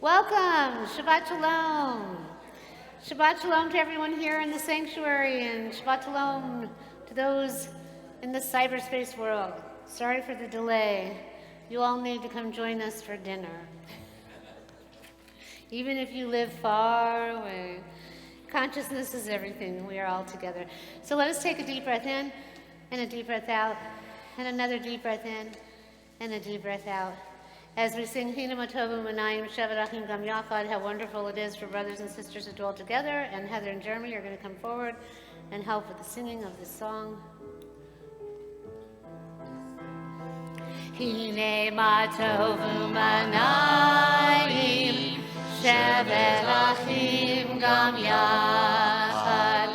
Welcome, Shabbat Shalom. Shabbat Shalom to everyone here in the sanctuary, and Shabbat Shalom to those in the cyberspace world. Sorry for the delay. You all need to come join us for dinner. Even if you live far away, consciousness is everything. We are all together. So let us take a deep breath in, and a deep breath out, and another deep breath in, and a deep breath out. As we sing Hinam Atovu Manayim Shabbat Achim Gam Yachad, how wonderful it is for brothers and sisters to dwell together. And Heather and Jeremy are going to come forward and help with the singing of this song. Hine Matovu Manayim Shabbat Achim Gam Yachad.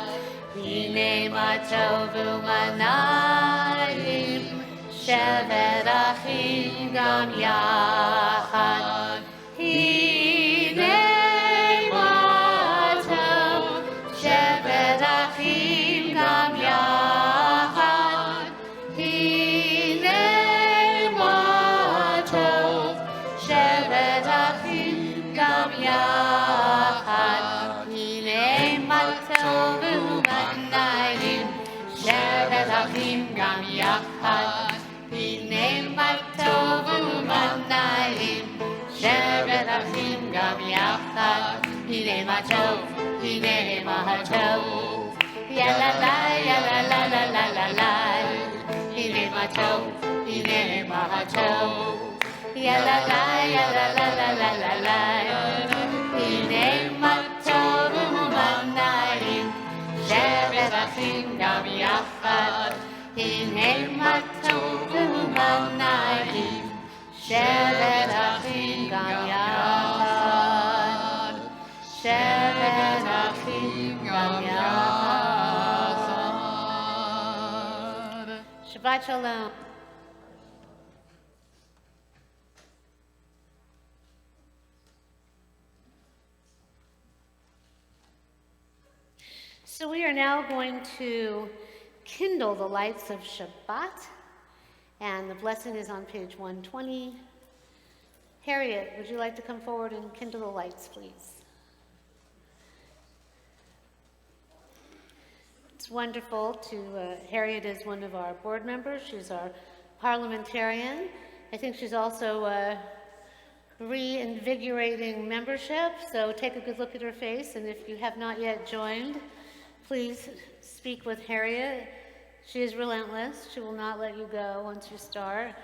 Hine Matovu Manayim Shabbat Achim Gam Yachad. Hine Matov Shabbat Achim Gam Yachad. Hine Matov Shabbat Achim Gam Yachad. Hine Matov U'Manayim Shabbat Achim Gam Yachad. Hine Matov U'Manayim Shabbat Achim Gam Yachad. Hine Matov, Hine Matov, Ya la la, Ya la la la la la la. Hine Matov, Hine Matov, Ya la la, Ya la la la la la la. Hine Matov U'Manayim Shabbat Achim Gam Yachad. Hine Matov U'Manayim Shabbat Achim Gam Yachad. Shabbat Achim Gam Yachad. Shabbat Shalom. So we are now going to kindle the lights of Shabbat, and the blessing is on page 120. Harriet, would you like to come forward and kindle the lights, please? It's wonderful to, Harriet is one of our board members. She's our parliamentarian. I think she's also reinvigorating membership, so take a good look at her face, and if you have not yet joined, please speak with Harriet. She is relentless. She will not let you go once you start.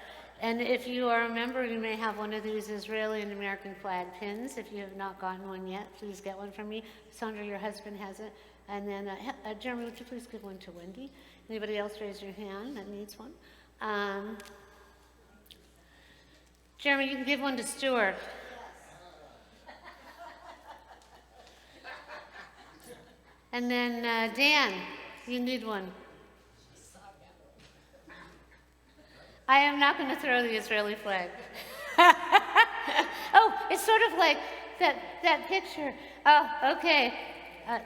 And if you are a member, you may have one of these Israeli and American flag pins. If you have not gotten one yet, please get one from me. Sandra, your husband has it. And then, Jeremy, would you please give one to Wendy? Anybody else raise your hand that needs one? Jeremy, you can give one to Stuart. And then, Dan, you need one. I am not going to throw the Israeli flag. Oh, it's sort of like that picture. Oh, okay.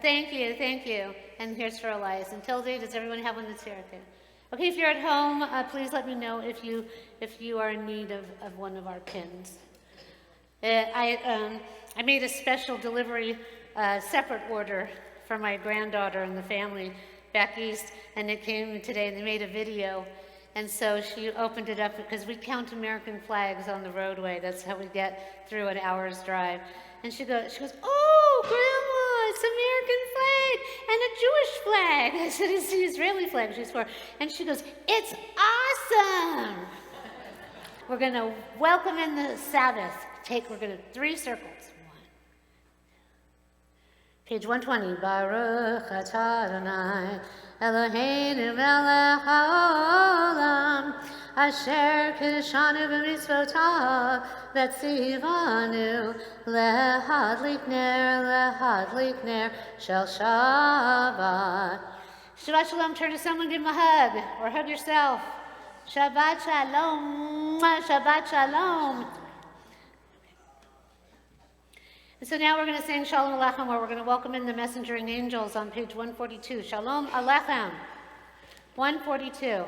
Thank you. And here's for Elias. And Tilde, does everyone have one that's here? Okay, if you're at home, please let me know if you are in need of one of our pins. I made a special delivery, separate order for my granddaughter and the family back east, and it came today, and they made a video. And so she opened it up because we count American flags on the roadway. That's how we get through an hour's drive. And she goes, oh, Grandma, it's American flag and a Jewish flag. I said, it's the Israeli flag she's for. And she goes, it's awesome. We're going to welcome in the Sabbath. We're going to 3 circles. Page 120. Baruch atah Adonai Eloheinu melech haolam asher kiddushanu b'mitzvotav v'tzivanu lehadlik ner shel Shabbat. Shabbat Shalom. Turn to someone, give them a hug, or hug yourself. Shabbat Shalom. Shabbat Shalom. And so now we're going to sing Shalom Aleichem, where we're going to welcome in the messengering angels on page 142. Shalom Aleichem, 142.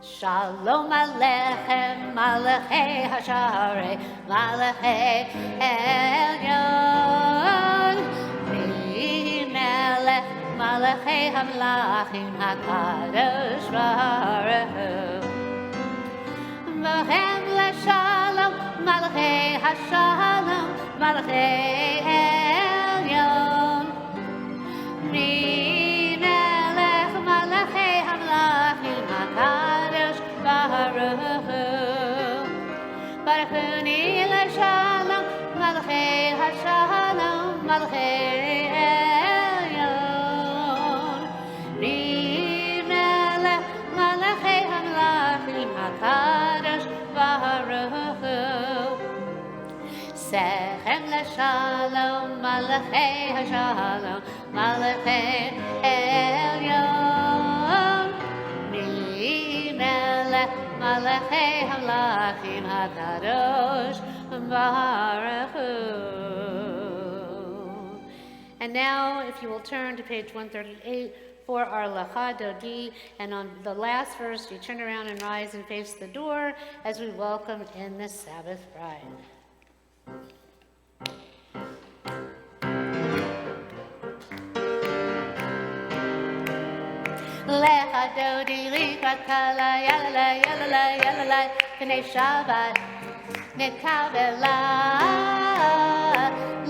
Shalom Aleichem, Malachei Hasharei, Malachei Elyon. Melech, Malachei Hamlachim, HaKadosh Baruch Hu. V'hem leShalom, Malachei Hashalom, Malachei Elyon. Melech, Malachei Hamlachim, HaKadosh Baruch Hu. Baruch Hu ni leShalom, Malachei Hashalom, Malachei Elyon. Melech, Malachei Hamlachim, HaKadosh Baruch Hu. Sechem leShalom, Malachei Hashalom, Malachei Elyon. Melech, Malachei Hamlachim, HaKadosh Baruch Hu. And now, if you will turn to page 138 for our Lecha Dodi, and on the last verse, you turn around and rise and face the door as we welcome in the Sabbath bride. Lecha Dodi likrat kala, yalala, yalala, yalala, k'nei Shabbat nekavela.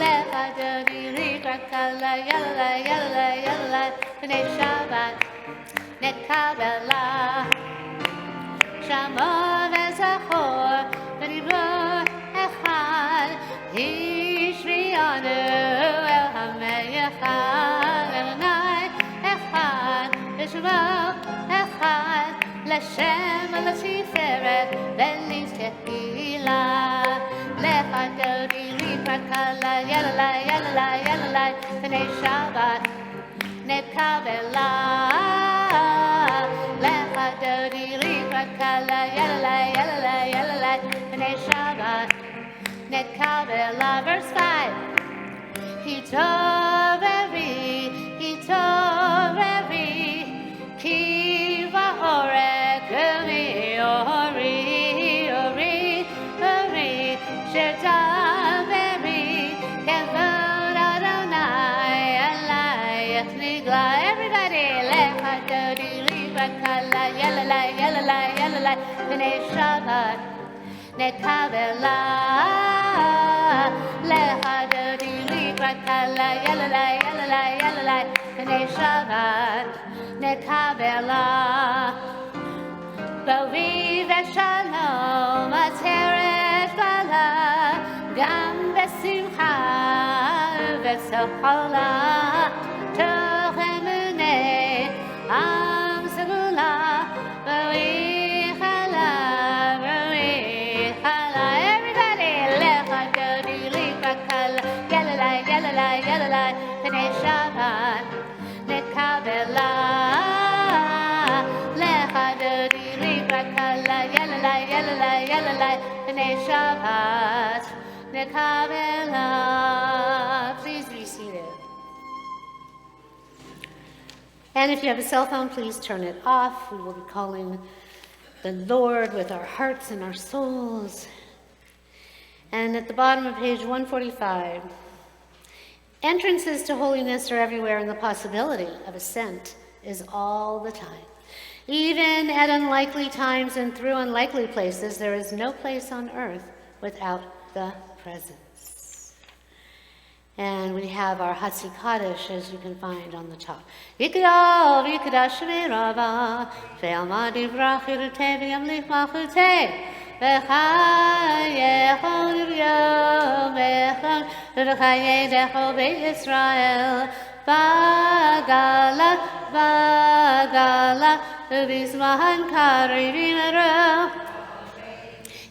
Lecha Dodi likrat kala, yalala, yalala, yalala, k'nei Shabbat nekavela. Shamo v'zachor v'dibur echad, hishrianu el hamelechad, Adonai echad, v'shmo echad, l'Shem l'tiferet v'lis tehila. Lecha Dodi likrat kala, yalala, yalala, yalala, k'nei Shabbat nekavela. Lecha Dodi likrat kala, yalala, yalala, yalala, k'nei Shabbat nekavela. Verse 5. Hitoveri, kiva orek umi, ori, shetaveri, kevod Adonai, alayach nigla. Everybody, lecha Dodi likrat kala, yalala, yalala, yalala, k'nei Shabbat nekavela. Lecha Dodi likrat kala, yalala, yalala, yalala, k'nei Shabbat nekavela. Bavi v'shalom ateret bala, gam v'simcha v'sochola, toch emunei am segula, v'richala, v'richala. Everybody, lecha Dodi likrat kala, yalala, yalala, yalala, k'nei Shabbat nekavela. Lecha Dodi likrat kala, yalala, yalala, yalala, k'nei Shabbat nekavela. Please be seated. And if you have a cell phone, please turn it off. We will be calling the Lord with our hearts and our souls. And at the bottom of page 145, entrances to holiness are everywhere, and the possibility of ascent is all the time. Even at unlikely times and through unlikely places, there is no place on earth without the presence. And we have our Hatzi Kaddish, as you can find on the top. Yikra v'yikdash v'rava, ve'alma divrach yirutei v'yamlich malchutei, v'chayecho v'yom v'echon v'chayedecho v'Yisrael, v'gala, v'gala, v'bizman kari v'meru.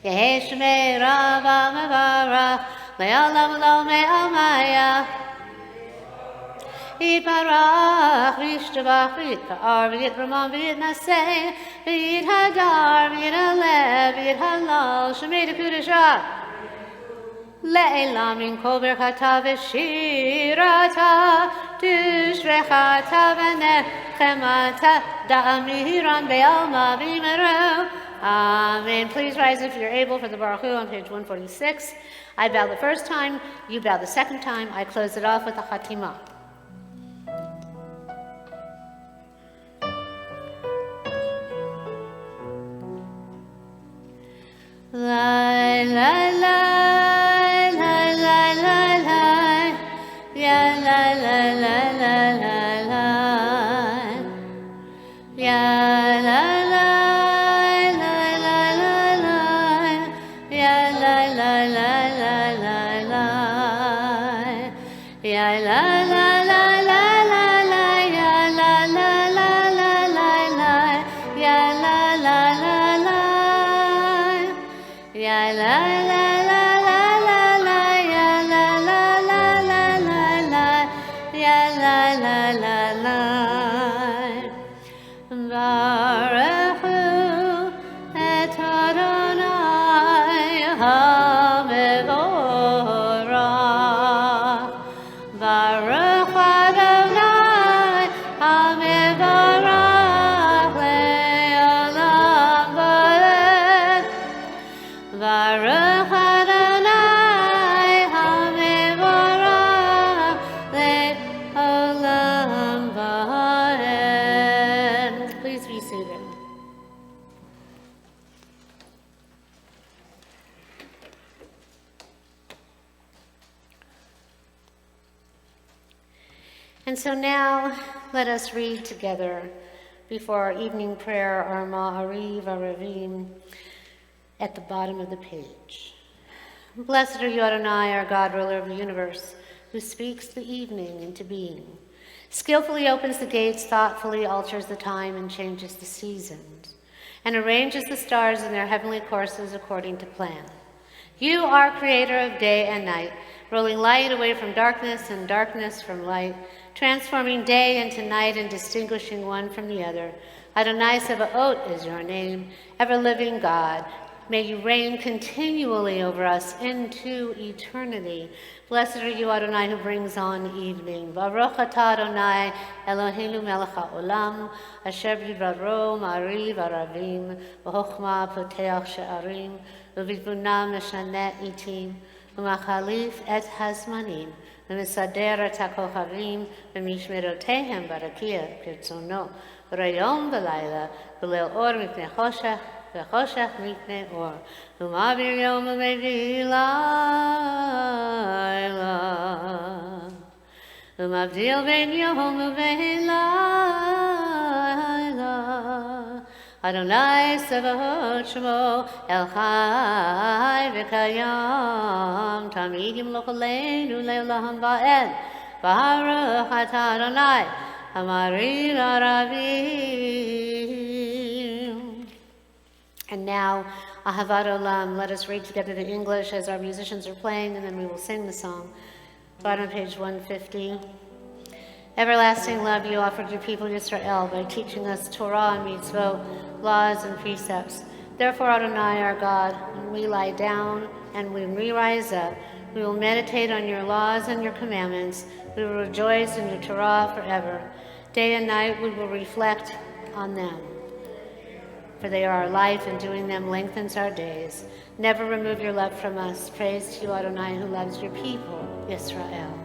Yehi shmei rava mevarach, le'olam lo me'amaya. Yitbarach, v'yishtabach, v'yitpa'ar, v'yitramon, v'yitnaseh, v'yithadar, v'yithaleh, v'yithalal, shemei dekudashah. לעילה מן כל ברכתה ושירתה, תשרחתה ונחמתה, דאמירן בעלמא במהרה. Amen. Please rise if you're able for the Baruch Hu on page 146. I bow the first time, you bow the second time. I close it off with a Chatimah. La la la la la la la, ya la la la la la la, ya la la la la la la, ya la la la la la la, ya la la la la la la, ya la la la la la la, ya la la la la. Ya la la la la la la, ya la la la la la la, ya la la la la. Baruch Hu et Adonai HaMevorach. Baruch Adonai HaMevorach le'olam va'ed. Baruch Adonai HaMevorach le'olam va'ed. Please be seated. And so now let us read together before our evening prayer our Ma'ariv, Aravim, at the bottom of the page. Blessed are you, Adonai, our God, ruler of the universe, who speaks the evening into being, skillfully opens the gates, thoughtfully alters the time and changes the seasons, and arranges the stars in their heavenly courses according to plan. You are creator of day and night, rolling light away from darkness and darkness from light, transforming day into night and distinguishing one from the other. Adonai Sebaot is your name, ever-living God. May you reign continually over us into eternity. Blessed are you, Adonai, who brings on evening. Baruch atah Adonai, Eloheinu melech haolam, asher b'dvaro ma'ariv aravim, v'chochma poteach she'arim, v'bitbuna meshaneh itim, v'machalif et hazmanim, v'mesader et hakochavim, v'mishmerotehem barakia kirtzono, v'rayom v'layla, v'leil or mipnei choshech, v'choshech mipnei or, v'ma'avir yom v'mevih layla, v'mavdil ben yom v'ben layla. Adonai Sebaot Shemo El Chai v'Kayam Tamid Yimloch Aleinu Le'olam Va'ed Baruch atah Adonai Hamariv Aravim. And now, Ahavat Olam, let us read together the English as our musicians are playing, and then we will sing the song. Bottom of page 150. Everlasting love you offered your people Yisrael by teaching us Torah and mitzvot, laws and precepts. Therefore, Adonai, our God, when we lie down and when we rise up, we will meditate on your laws and your commandments. We will rejoice in your Torah forever. Day and night we will reflect on them, for they are our life, and doing them lengthens our days. Never remove your love from us. Praise to you, Adonai, who loves your people, Yisrael.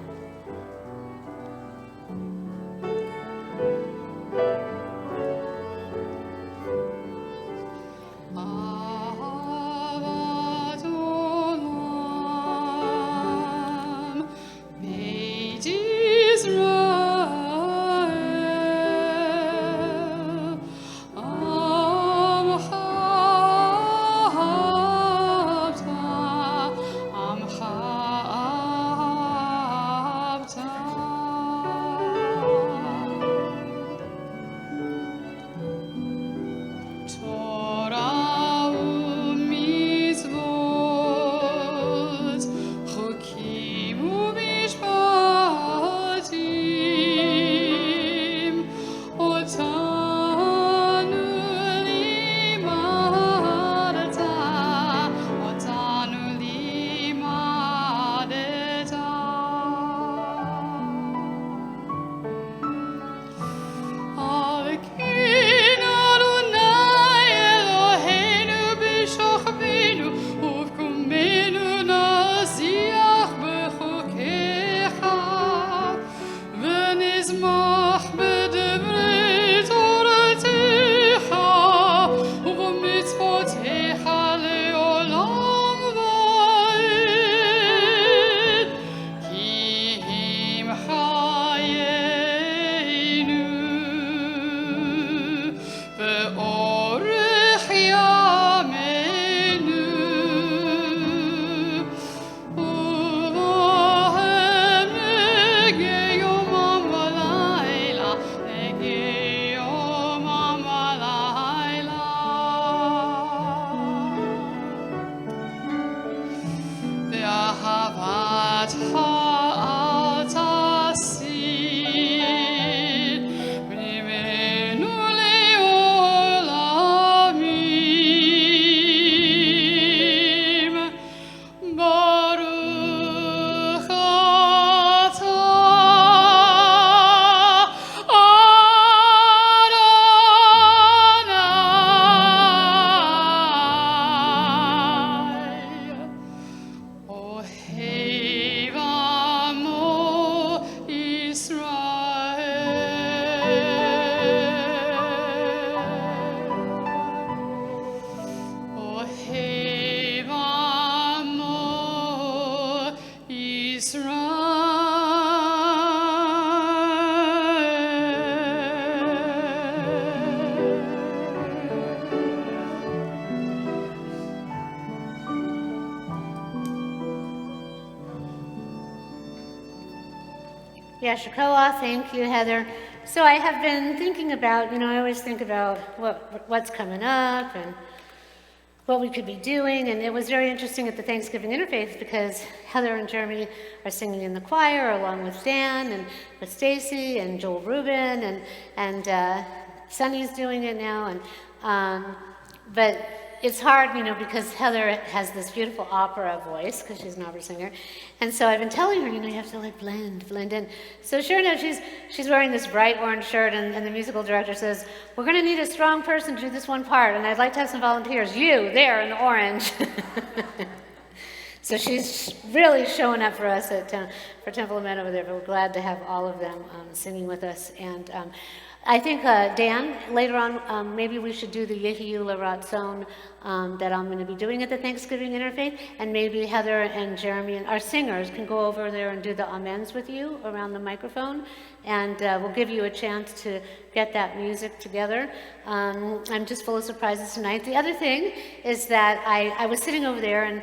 Yasher Koach, thank you, Heather. So I have been thinking about, I always think about what's coming up and what we could be doing, and it was very interesting at the Thanksgiving Interfaith because Heather and Jeremy are singing in the choir along with Dan and with Stacy and Joel Rubin, and Sunny's doing it now, but it's hard, because Heather has this beautiful opera voice because she's an opera singer, and so I've been telling her, you have to like blend in. So sure enough, she's wearing this bright orange shirt, and the musical director says, we're going to need a strong person to do this one part, and I'd like to have some volunteers. You, there in the orange. So she's really showing up for us for Temple Emet over there, but we're glad to have all of them singing with us. And I think, Dan, later on, maybe we should do the Yehiyu L'Ratzon that I'm going to be doing at the Thanksgiving Interfaith, and maybe Heather and Jeremy and our singers can go over there and do the amens with you around the microphone, and we'll give you a chance to get that music together. I'm just full of surprises tonight. The other thing is that I was sitting over there, and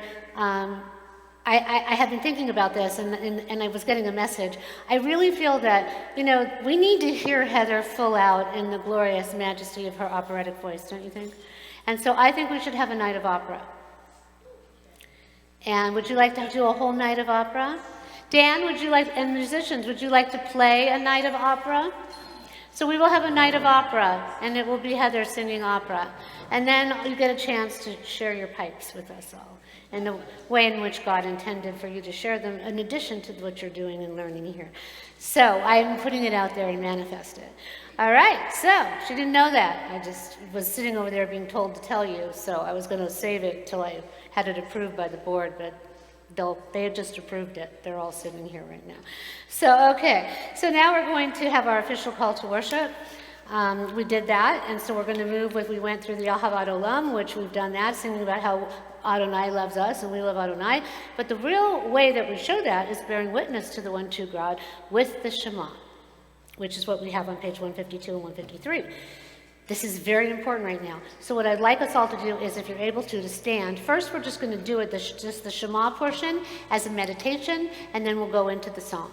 I had been thinking about this, and I was getting a message. I really feel that, we need to hear Heather full out in the glorious majesty of her operatic voice, don't you think? And so I think we should have a night of opera. And would you like to do a whole night of opera? Dan, and musicians, would you like to play a night of opera? So we will have a night of opera, and it will be Heather singing opera. And then you get a chance to share your pipes with us all, and the way in which God intended for you to share them in addition to what you're doing and learning here. So I'm putting it out there and manifest it. All right, so she didn't know that. I just was sitting over there being told to tell you, so I was going to save it till I had it approved by the board, but they had just approved it. They're all sitting here right now. So, okay, so now we're going to have our official call to worship. We did that, and so we're going to move we went through the Ahavat Olam, which we've done that, singing about how Adonai loves us and we love Adonai. But the real way that we show that is bearing witness to the one true God with the Shema, which is what we have on page 152 and 153. This is very important right now. So what I'd like us all to do is, if you're able to stand. First, we're just going to do it, just the Shema portion as a meditation, and then we'll go into the song.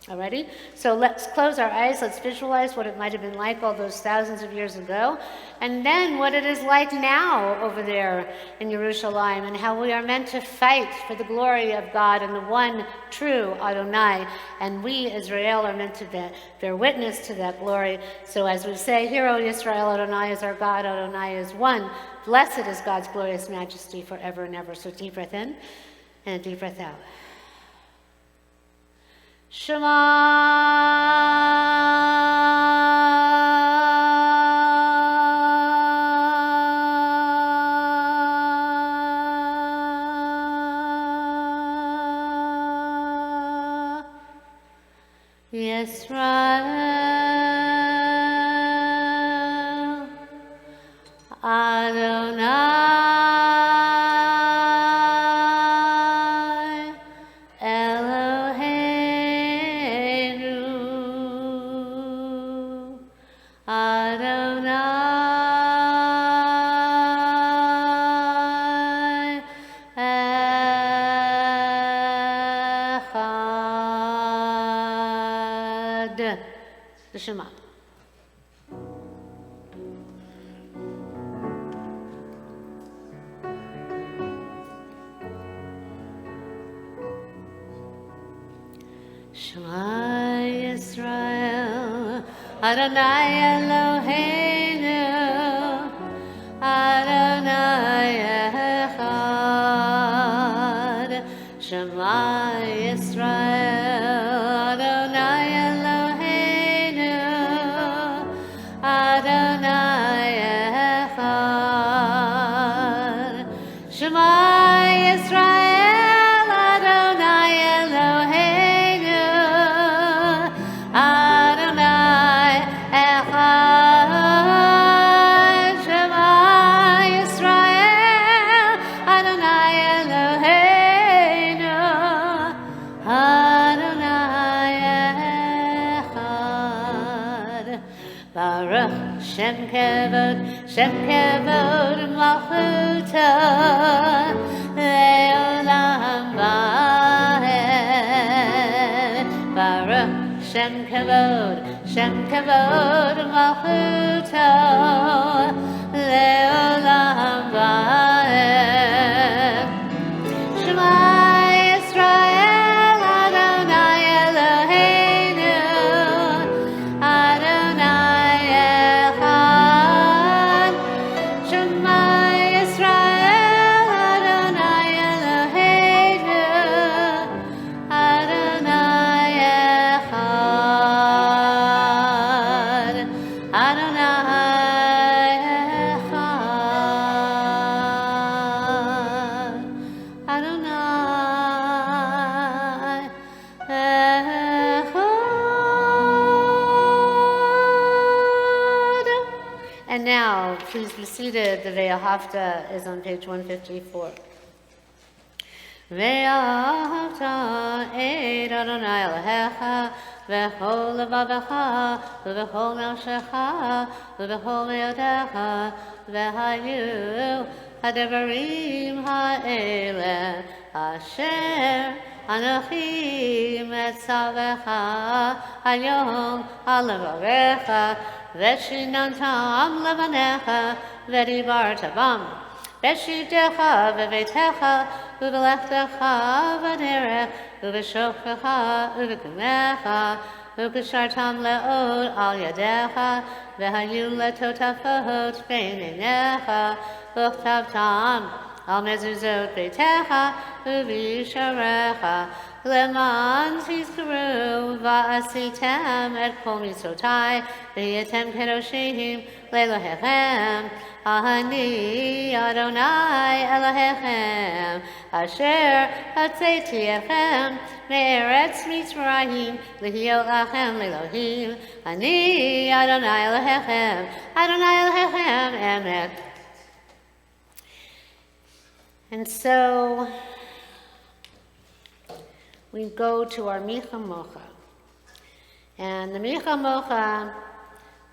Alrighty? So let's close our eyes. Let's visualize what it might have been like all those thousands of years ago, and then what it is like now over there in Yerushalayim, and how we are meant to fight for the glory of God and the one true Adonai. And we, Israel, are meant to bear witness to that glory. So as we say, Hear, O Yisrael, Adonai is our God, Adonai is one. Blessed is God's glorious majesty forever and ever. So deep breath in and a deep breath out. Shema Yisrael Adonai Eloheinu Adonai Echad. The Shema. Shema Yisrael, Adonai Eloheinu, Adonai Echad. Shema Yisrael, Adonai Eloheinu, Adonai Echad. Shema Yisrael, Adonai Eloheinu, Adonai Echad. Shema Yisrael, Adonai Eloheinu, Adonai Echad. Baruch Shem Kevod Malchuto Le'olam Va'ed. Baruch Shem Kavod Malchuto Leolam Vaed. Shema Yisrael Adonai Eloheinu Adonai Echad. Shema Yisrael Adonai Eloheinu Adonai Echad. Adonai Echad. Adonai Echad. And now, please be seated. The Ve'ahavta is on page 154. Ve'ahavta et Adonai Elohecha v'chol levavecha v'chol nafshecha v'chol me'odecha v'hayu hadavarim ha'ele asher Anochi metzavecha hayom halevavecha v'shinantam levanecha v'dibarta bam v'shivtecha v'veitecha v'velechtecha v'derech v'v'shofecha v'v'kumecha v'kushartam le'od al yadecha v'hayu letotafot b'neinecha v'chtavtam al mezuzot beitecha v'visharecha leman tizkaru va'asitem et kol mitzvotai v'yetem kedoshim le'lohechem Ani Adonai Elohechem asher hotzeti etchem me'eretz Mitzrayim lihiyot lachem le'Elohim Ani Adonai Elohechem Adonai Elohechem Emet. And so we go to our Micha Mocha. And the Micha Mocha,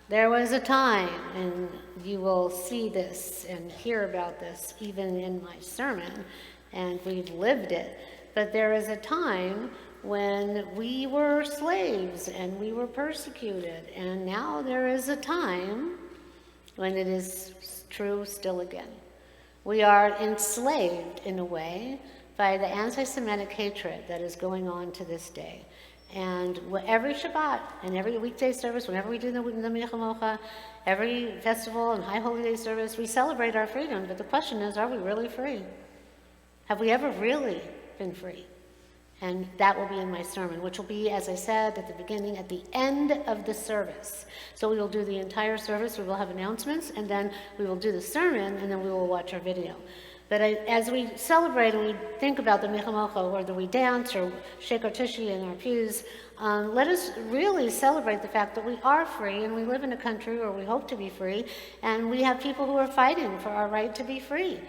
there was a time, and you will see this and hear about this even in my sermon, and we've lived it, but there is a time when we were slaves and we were persecuted, and now there is a time when it is true still again. We are enslaved in a way by the anti-Semitic hatred that is going on to this day. And every Shabbat and every weekday service, whenever we do the Micha Mocha, every festival and High Holy Day service, we celebrate our freedom. But the question is, are we really free? Have we ever really been free? And that will be in my sermon, which will be, as I said at the beginning, at the end of the service. So we will do the entire service, we will have announcements, and then we will do the sermon, and then we will watch our video. But as we celebrate and we think about the Micha Mocha, whether we dance or shake our tushy in our pews, let us really celebrate the fact that we are free, and we live in a country where we hope to be free, and we have people who are fighting for our right to be free.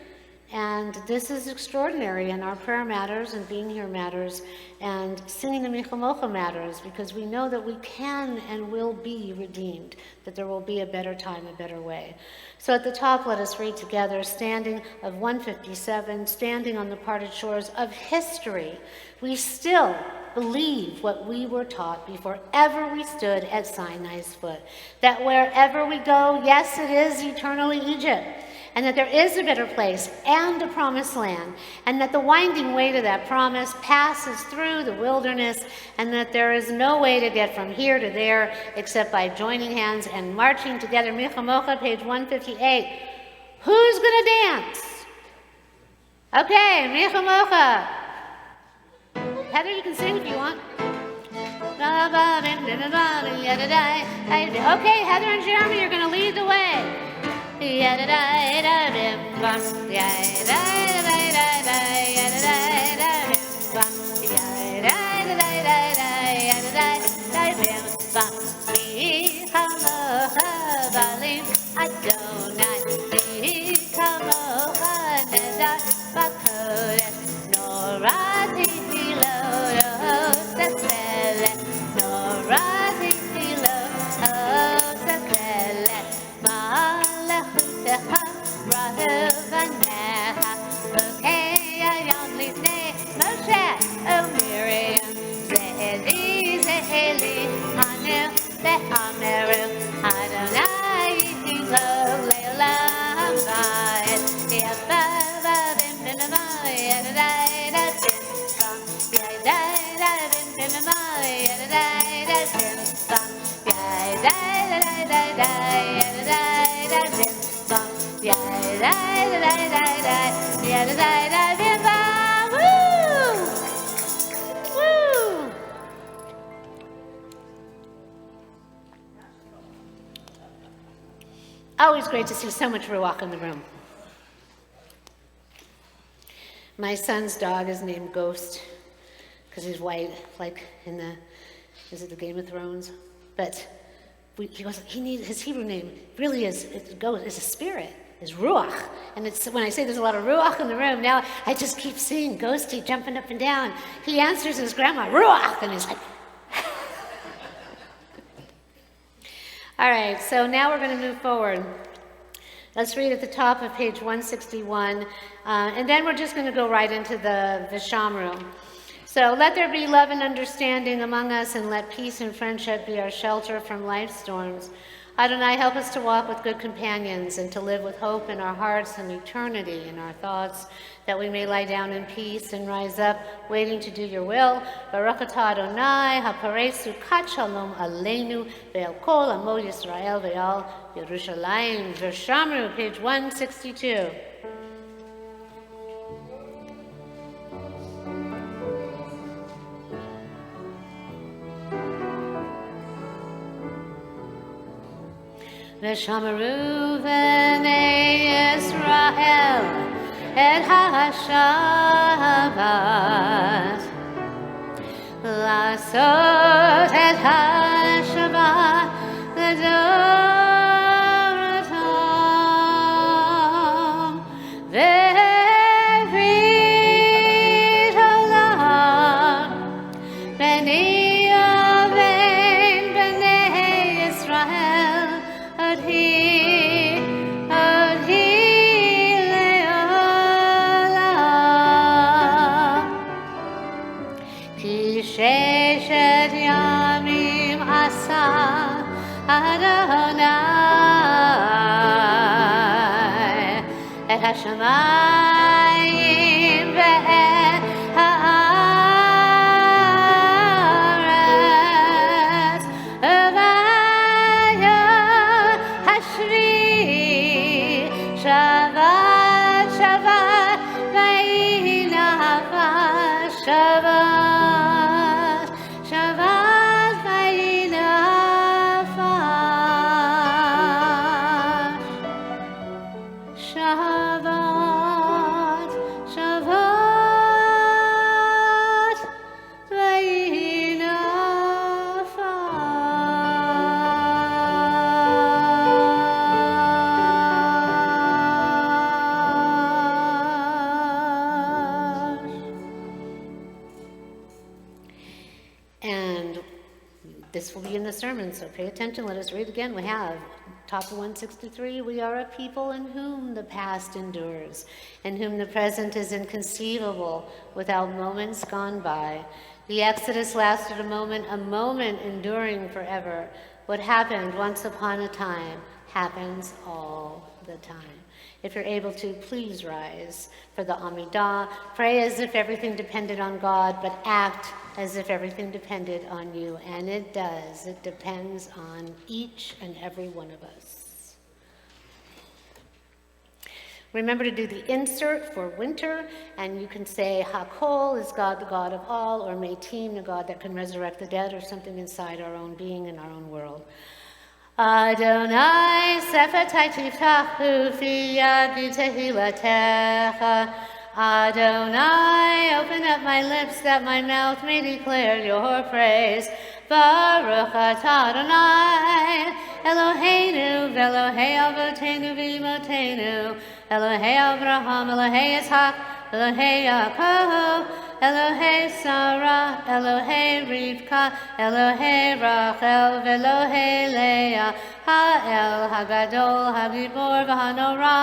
And this is extraordinary, and our prayer matters, and being here matters, and singing the Micha Mocha matters, because we know that we can and will be redeemed, that there will be a better time, a better way. So at the top, let us read together, standing of 157, standing on the parted shores of history. We still believe what we were taught before ever we stood at Sinai's foot, that wherever we go, yes, it is eternally Egypt, and that there is a better place and a promised land, and that the winding way to that promise passes through the wilderness, and that there is no way to get from here to there except by joining hands and marching together. Micha Mocha, page 158. Who's gonna dance? Okay, Micha Mocha. Heather, you can sing if you want. Okay, Heather and Jeremy, you're gonna lead the way. Moshe, oh Miriam, Zeli, Woo! Always great to see so much ruach in the room. My son's dog is named Ghost because he's white, like in is it the Game of Thrones? But he needs his Hebrew name really is Ghost, is a spirit, is ruach. And it's when I say there's a lot of ruach in the room, now I just keep seeing Ghosty jumping up and down. He answers his grandma, ruach, and he's like. All right, so now we're going to move forward. Let's read at the top of page 161, and then we're just going to go right into the Vishamru. So let there be love and understanding among us, and let peace and friendship be our shelter from life's storms. Adonai, help us to walk with good companions and to live with hope in our hearts and eternity in our thoughts, that we may lie down in peace and rise up, waiting to do your will. Baruch atah Adonai, haparei sukat shalom aleinu, ve'al kol amo Yisrael, ve'al Yerushalayim. Vishamru, page 162. V'shamaru v'nei Yisrael et ha-Shabbat, Lasot et ha-Shabbat l'doratam, ve'vrit olam b'nei Yovein b'nei Yisrael Adhi le'olam, ki sheshet yamim asa Adonai et hashamayim ve'et ha'aretz Shabbat, Shabbat, vayinafash, Shabbat, Shabbat, vayinafash, Shabbat, Shabbat, And this will be in the sermon, so pay attention. Let us read again. We have top of 163. We are a people in whom the past endures, in whom the present is inconceivable, without moments gone by. The Exodus lasted a moment enduring forever. What happened once upon a time happens all the time. If you're able to, please rise for the Amidah. Pray as if everything depended on God, but act as if everything depended on you. And it does. It depends on each and every one of us. Remember to do the insert for winter, and you can say, Hakol is God, the God of all, or Metim, the God that can resurrect the dead, or something inside our own being in our own world. Adonai sefetai tiftachu fi yadi tehilatecha. Adonai, open up my lips that my mouth may declare your praise. Baruch atah Adonai, Eloheinu, v'Elohei avotenu v'imotenu, Elohei Avraham, Elohei Yitzhak, Elohei Yaakov, Elohei Sarah, Elohei Rivka, Elohei Rachel, v'Elohei Leah, Ha'el Hagadol, Hagibor, v'Hanora,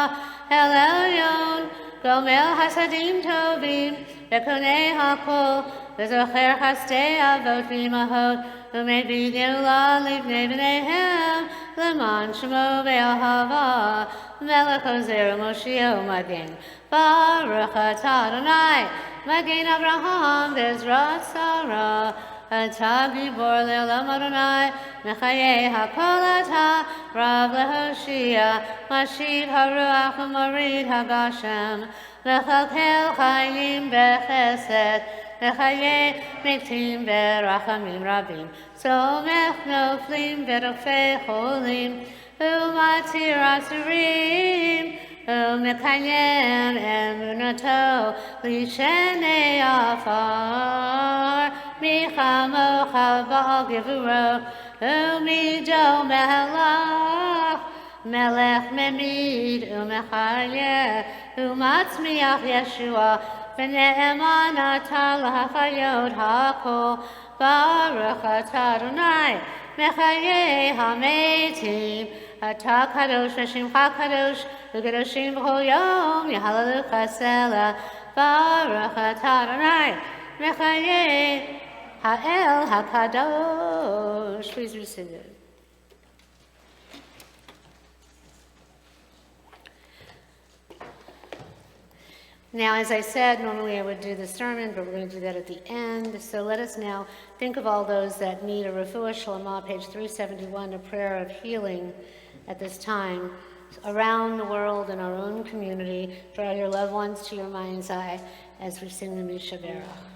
El Elyon, Gomel Hasadim Tovim, V'Konei Hakol, V'Zocher Chastei Avot V'Imahot, V'Mei Geula Livnei B'neihem, L'man Shemo V'Ahava, Melech Ozer Moshio Magen, Baruch atah Adonai, Magen Avraham, Bezrat Sarah, אתה גיבור לעולם אדוני, מחיי הכל אתה, רב להושיע, משיב הרוח ומוריד הגשם, לכלכל חיים בחסד, לחיי מתים ברחמים רבים, סומך נופלים ורופא חולים, ומתיר אסורים, ומקיים אמונתו לשני עפר, מי כמוך בעל גבורו, ומידו מלך, מלך ממיד ומחיה, ומצמיח ישוע, ונאמן אתה להחיות הכל, ברוך אתה אדוני, מחיי המתים, אתה קדוש ושמך קדוש, וקדושים בכל יום יהללוך סלע, ברוך אתה אדוני, מחיי האל הקדוש. Please be seated. Now, as I said, normally I would do the sermon, but we're going to do that at the end. So let us now think of all those that need a refuah shlema, page 371, a prayer of healing at this time, around the world in our own community. Draw your loved ones to your mind's eye as we sing the Mishaberach.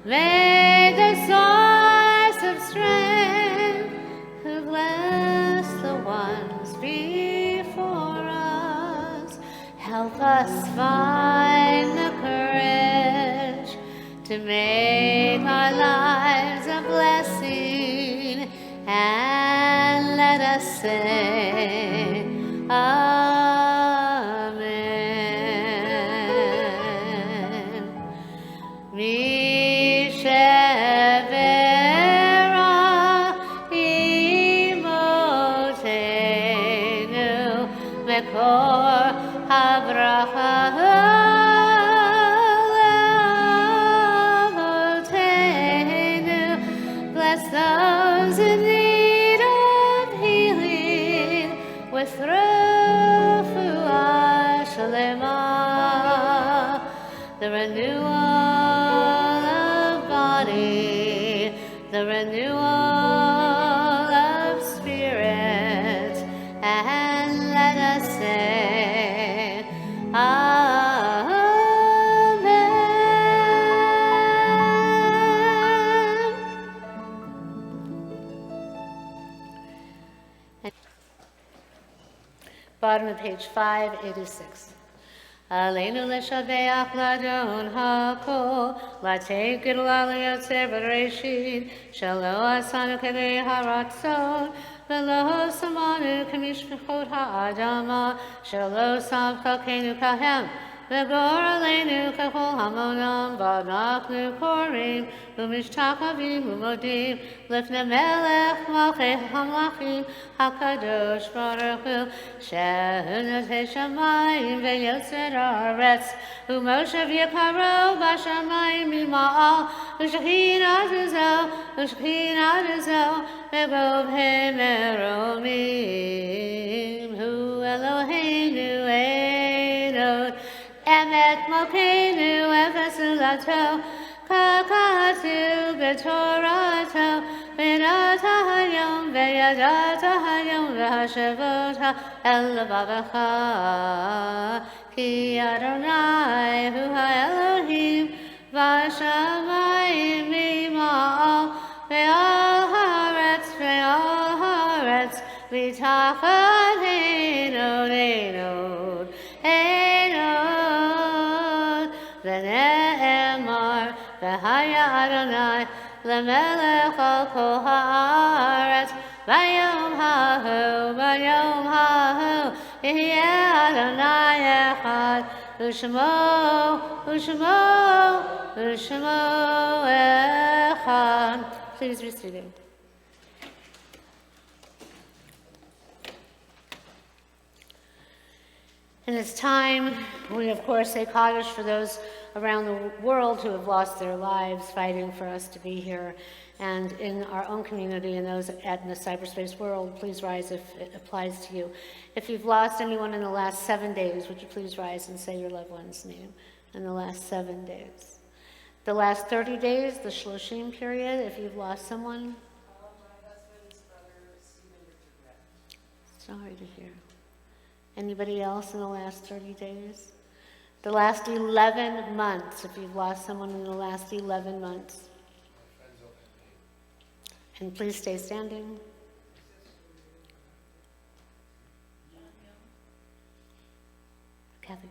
May the source of strength who bless the ones before us help us find the courage to make our lives a blessing, and let us say Amen. Mishevera imotenu mekor habracha leavotenu. Bless those in need of healing with refuah shlema, the renewal of body, the renewal of spirit, and let us say Amen. Bottom of page 586. Aleinu leshabeach ladon hakol, latei gidula liyotzer b'reshit, shelo asanu kedei haratzon, velo samanu kamishpechot ha'adama, shelo sam chalkenu kahem, v'gor aleinu kachol hamonam, v'anachnu korim, u'mishtachavim u'modim, lifnei melech malchei hamlachim, hakadosh baruch hu, shehu notei shamayim ve'yotzer haaretz, u'moshev yekaro b'shamayim mima'al, u'shechinat u'zo, ve'govhei meromim, hu Eloheinu Einod, Emet Malkeinu Efes Ulato, Kakatu B'Torato, V'nata Hayom Ve'yadata Hayom V'hashavota El Babacha, Ki Adonai Hu HaElohim V'Shamayim Mima'al Ve'al Haaretz V'tachat Einod V'ne'emar V'haya Adonai L'melech al kol haaretz V'yom hahu Yehyeh Adonai echad U'shmo echad. Please be seated. In this time, we of course say Kaddish for those around the world who have lost their lives fighting for us to be here. And in our own community and those in the cyberspace world, please rise if it applies to you. If you've lost anyone in the last 7 days, would you please rise and say your loved one's name in the last 7 days? The last 30 days, the Shloshim period, if you've lost someone. My husband's brother, Stephen Richard. Sorry to hear. Anybody else in the last 30 days? The last 11 months, if you've lost someone in the last 11 months. And please stay standing. Kathy.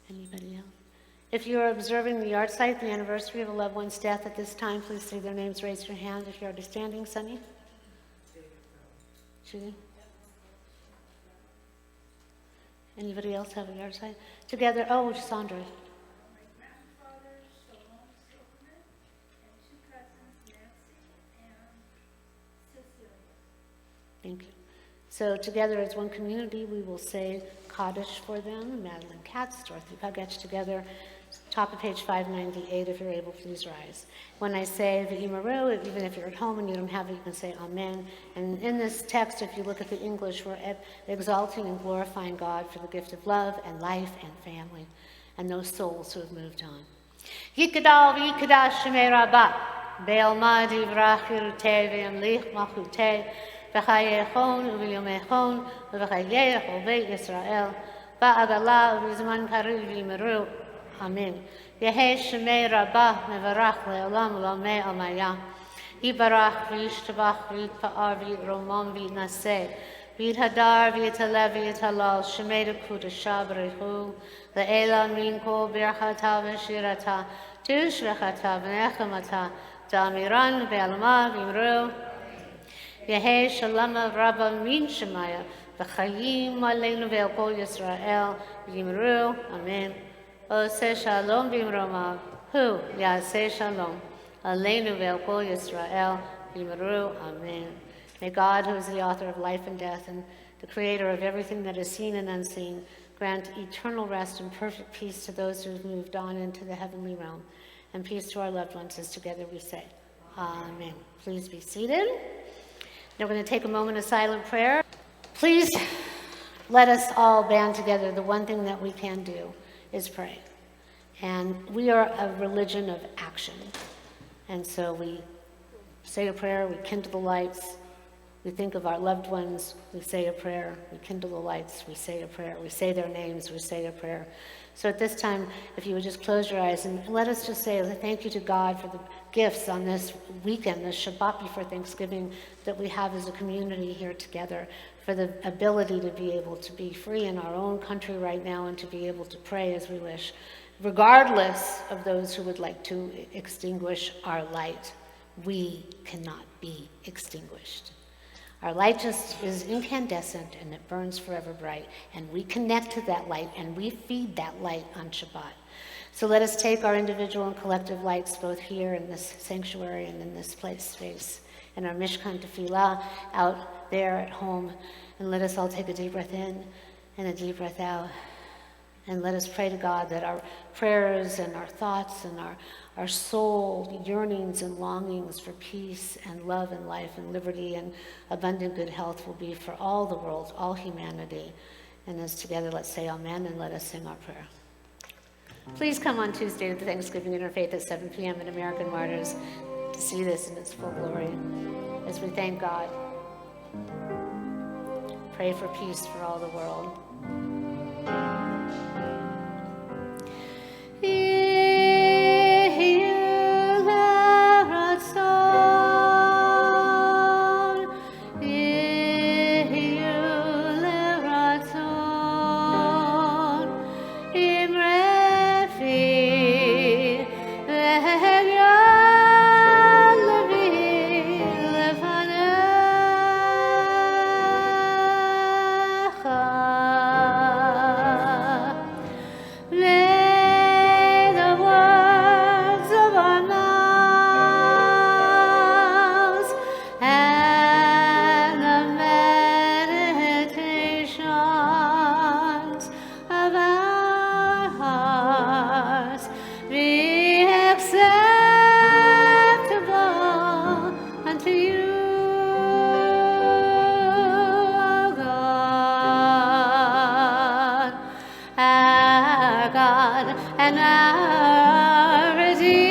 Anybody else? If you are observing the yard site, the anniversary of a loved one's death at this time, please say their names, raise your hand. If you're already standing, Sunny. Judy? Anybody else have a yard site? Together, oh, Sandra. My grandfather, Shalom Silverman, and 2 cousins, Nancy and Cecilia. Thank you. So together as one community, we will say Kaddish for them. Madeline Katz, Dorothy Pagach, together. Top of page 598, if you're able, please rise. When I say V'imaru, even if you're at home and you don't have it, you can say Amen. And in this text, if you look at the English, we're exalting and glorifying God for the gift of love and life and family and those souls who have moved on. Yikadal v'yikadash shemei rabbah, be'alma divrach yirutei v'yamlich malchutei, v'chayechon u'v'yomechon u'v'chayech u'veit Yisrael, v'agala u'v'zman karu v'imaru. Amen. Yehei shemei rabbah mevarach le'olam u'lamei almaya. Yibarach v'yishtabach v'yitpa'ar v'yitromam v'yitnaseh. V'yithadar v'yitalev v'yitalal shemei dekudasha b'rechu. Le'ela minko birchata v'shirata. Tushvechata v'nechamata. Da'amiran v'alma v'imru. Yehei shalama rabba min shemaya. V'chayim aleinu ve'al kol Yisrael v'yimru. Amen. Ose shalom b'imromav, hu yaseh shalom, aleinu ve'al kol Yisrael v'yimru. Amen. May God, who is the author of life and death and the creator of everything that is seen and unseen, grant eternal rest and perfect peace to those who have moved on into the heavenly realm, and peace to our loved ones as together we say, Amen. Please be seated. Now we're going to take a moment of silent prayer. Please let us all band together. The one thing that we can do is pray. And we are a religion of action. And so we say a prayer, we kindle the lights, we think of our loved ones, we say a prayer, we kindle the lights, we say a prayer, we say their names, we say a prayer. So at this time, if you would just close your eyes and let us just say thank you to God for the gifts on this weekend, this Shabbat before Thanksgiving, that we have as a community here together, for the ability to be able to be free in our own country right now and to be able to pray as we wish, regardless of those who would like to extinguish our light. We cannot be extinguished. Our light just is incandescent and it burns forever bright, and we connect to that light and we feed that light on Shabbat. So let us take our individual and collective lights both here in this sanctuary and in this place space, and our Mishkan Tefillah out there at home, and let us all take a deep breath in and a deep breath out. And let us pray to God that our prayers and our thoughts and our soul yearnings and longings for peace and love and life and liberty and abundant good health will be for all the world, all humanity. And as together, let's say amen and let us sing our prayer. Please come on Tuesday to the Thanksgiving Interfaith at 7 p.m. at American Martyrs to see this in its full glory as we thank God. Pray for peace for all the world. and our Redeemer,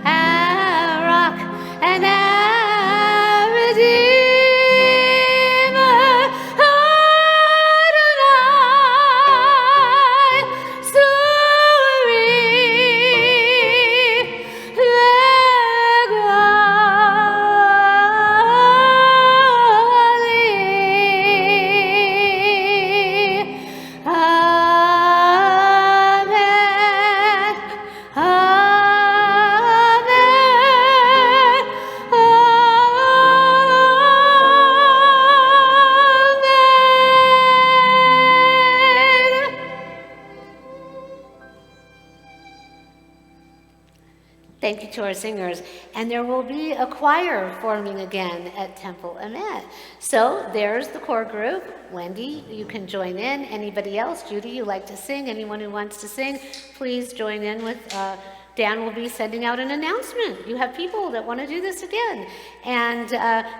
our rock and our Redeemer, Adonai, Suri, Thank you to our singers. And there will be a choir forming again at Temple Emet. So there's the core group. Wendy, you can join in. Anybody else? Judy, you like to sing? Anyone who wants to sing, please join in with, Dan will be sending out an announcement. You have people that want to do this again. And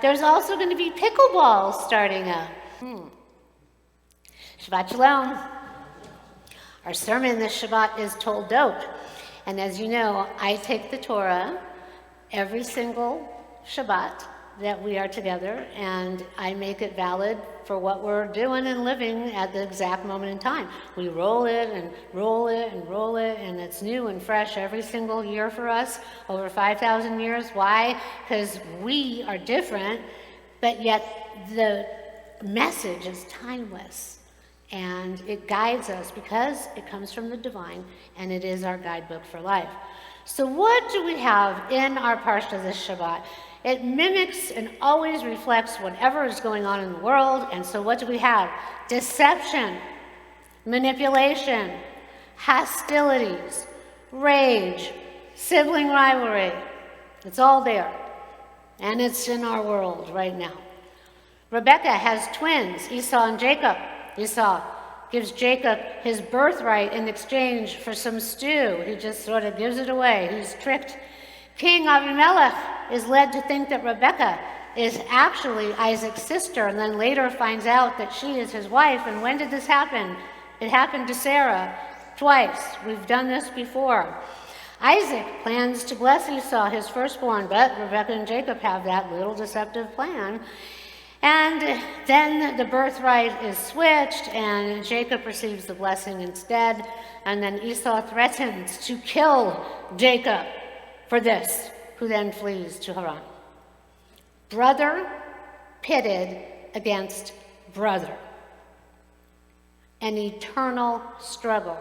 there's also going to be pickleball starting up. Shabbat Shalom. Our sermon this Shabbat is Toldot. And as you know, I take the Torah every single Shabbat that we are together, and I make it valid for what we're doing and living at the exact moment in time. We roll it and roll it and roll it, and it's new and fresh every single year for us, over 5,000 years. Why? Because we are different, but yet the message is timeless. And it guides us because it comes from the divine, and it is our guidebook for life. So what do we have in our Parsha this Shabbat? It mimics and always reflects whatever is going on in the world. And so what do we have? Deception, manipulation, hostilities, rage, sibling rivalry. It's all there. And it's in our world right now. Rebecca has twins, Esau and Jacob. Esau gives Jacob his birthright in exchange for some stew. He just sort of gives it away. He's tricked. King Abimelech is led to think that Rebekah is actually Isaac's sister, and then later finds out that she is his wife. And when did this happen? It happened to Sarah twice. We've done this before. Isaac plans to bless Esau, his firstborn, but Rebekah and Jacob have that little deceptive plan. And then the birthright is switched, and Jacob receives the blessing instead. And then Esau threatens to kill Jacob for this, who then flees to Haran. Brother pitted against brother. An eternal struggle.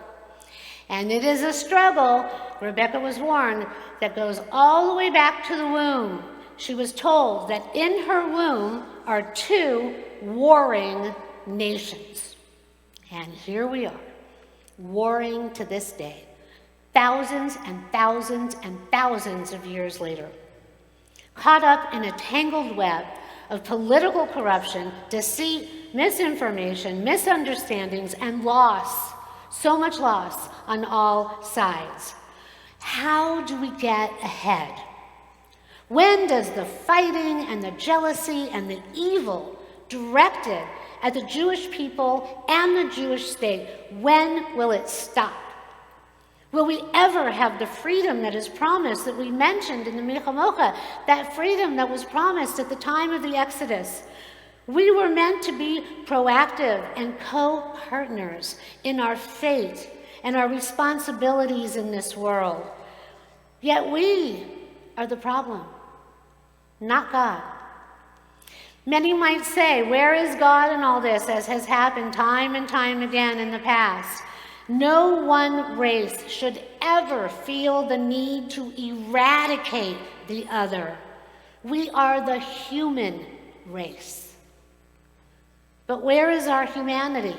And it is a struggle, Rebekah was warned, that goes all the way back to the womb. She was told that in her womb are two warring nations. And here we are, warring to this day, thousands and thousands and thousands of years later, caught up in a tangled web of political corruption, deceit, misinformation, misunderstandings, and loss, so much loss on all sides. How do we get ahead? When does the fighting and the jealousy and the evil directed at the Jewish people and the Jewish state, when will it stop? Will we ever have the freedom that is promised, that we mentioned in the Milchamocha, that freedom that was promised at the time of the Exodus? We were meant to be proactive and co-partners in our fate and our responsibilities in this world. Yet we are the problem, not God. Many might say, where is God in all this, as has happened time and time again in the past? No one race should ever feel the need to eradicate the other. We are the human race. But where is our humanity?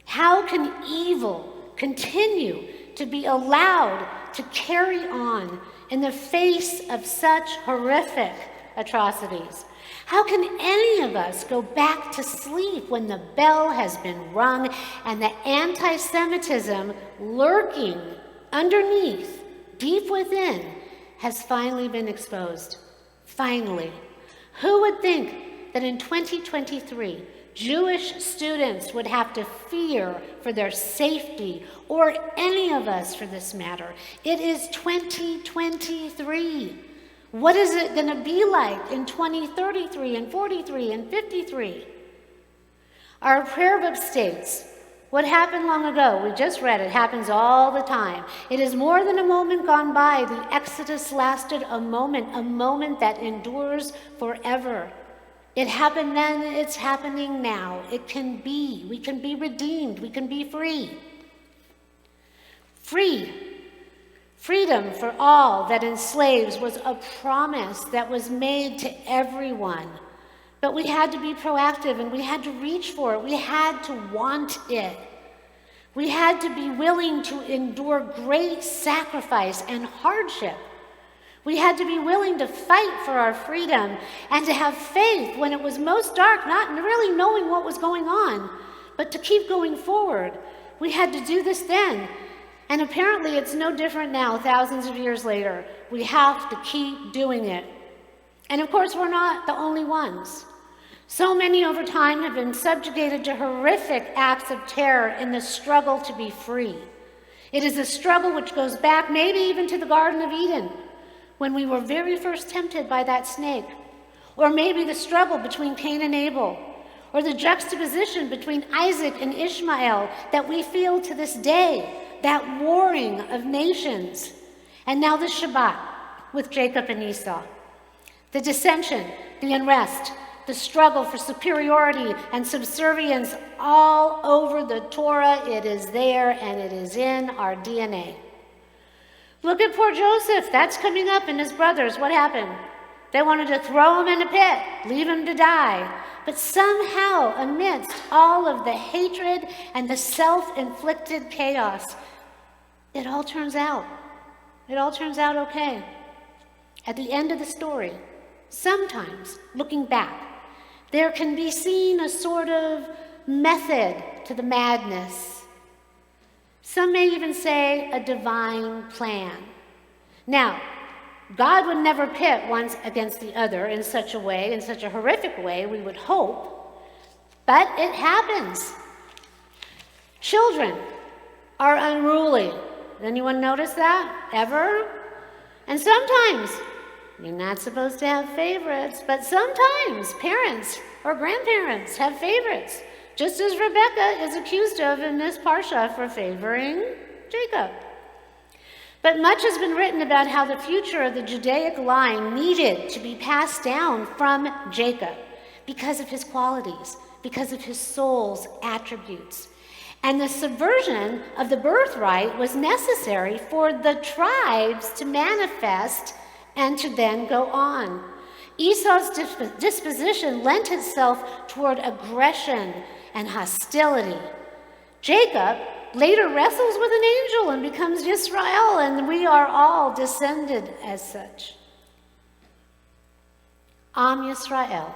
How can evil continue to be allowed to carry on in the face of such horrific atrocities? How can any of us go back to sleep when the bell has been rung and the anti-Semitism lurking underneath, deep within, has finally been exposed? Finally. Who would think that in 2023, Jewish students would have to fear for their safety, or any of us for this matter. It is 2023. What is it going to be like in 2033 and 43 and 53? Our prayer book states, what happened long ago, we just read it, happens all the time. It is more than a moment gone by. The Exodus lasted a moment that endures forever. It happened then, it's happening now. It can be. We can be redeemed. We can be free. Free. Freedom for all that enslaves was a promise that was made to everyone. But we had to be proactive and we had to reach for it. We had to want it. We had to be willing to endure great sacrifice and hardship. We had to be willing to fight for our freedom and to have faith when it was most dark, not really knowing what was going on, but to keep going forward. We had to do this then. And apparently it's no different now, thousands of years later. We have to keep doing it. And of course, we're not the only ones. So many over time have been subjugated to horrific acts of terror in the struggle to be free. It is a struggle which goes back maybe even to the Garden of Eden, when we were very first tempted by that snake. Or maybe the struggle between Cain and Abel, or the juxtaposition between Isaac and Ishmael that we feel to this day, that warring of nations. And now the Shabbat with Jacob and Esau. The dissension, the unrest, the struggle for superiority and subservience all over the Torah. It is there and it is in our DNA. Look at poor Joseph. That's coming up, and his brothers. What happened? They wanted to throw him in a pit, leave him to die. But somehow, amidst all of the hatred and the self-inflicted chaos, it all turns out. It all turns out okay. At the end of the story, sometimes, looking back, there can be seen a sort of method to the madness. Some may even say a divine plan. Now, God would never pit one against the other in such a way, in such a horrific way, we would hope, but it happens. Children are unruly. Anyone notice that? Ever? And sometimes, you're not supposed to have favorites, but sometimes parents or grandparents have favorites, just as Rebecca is accused of in this parsha for favoring Jacob. But much has been written about how the future of the Judaic line needed to be passed down from Jacob because of his qualities, because of his soul's attributes. And the subversion of the birthright was necessary for the tribes to manifest and to then go on. Esau's disposition lent itself toward aggression and hostility. Jacob later wrestles with an angel and becomes Yisrael, and we are all descended as such. Am Yisrael,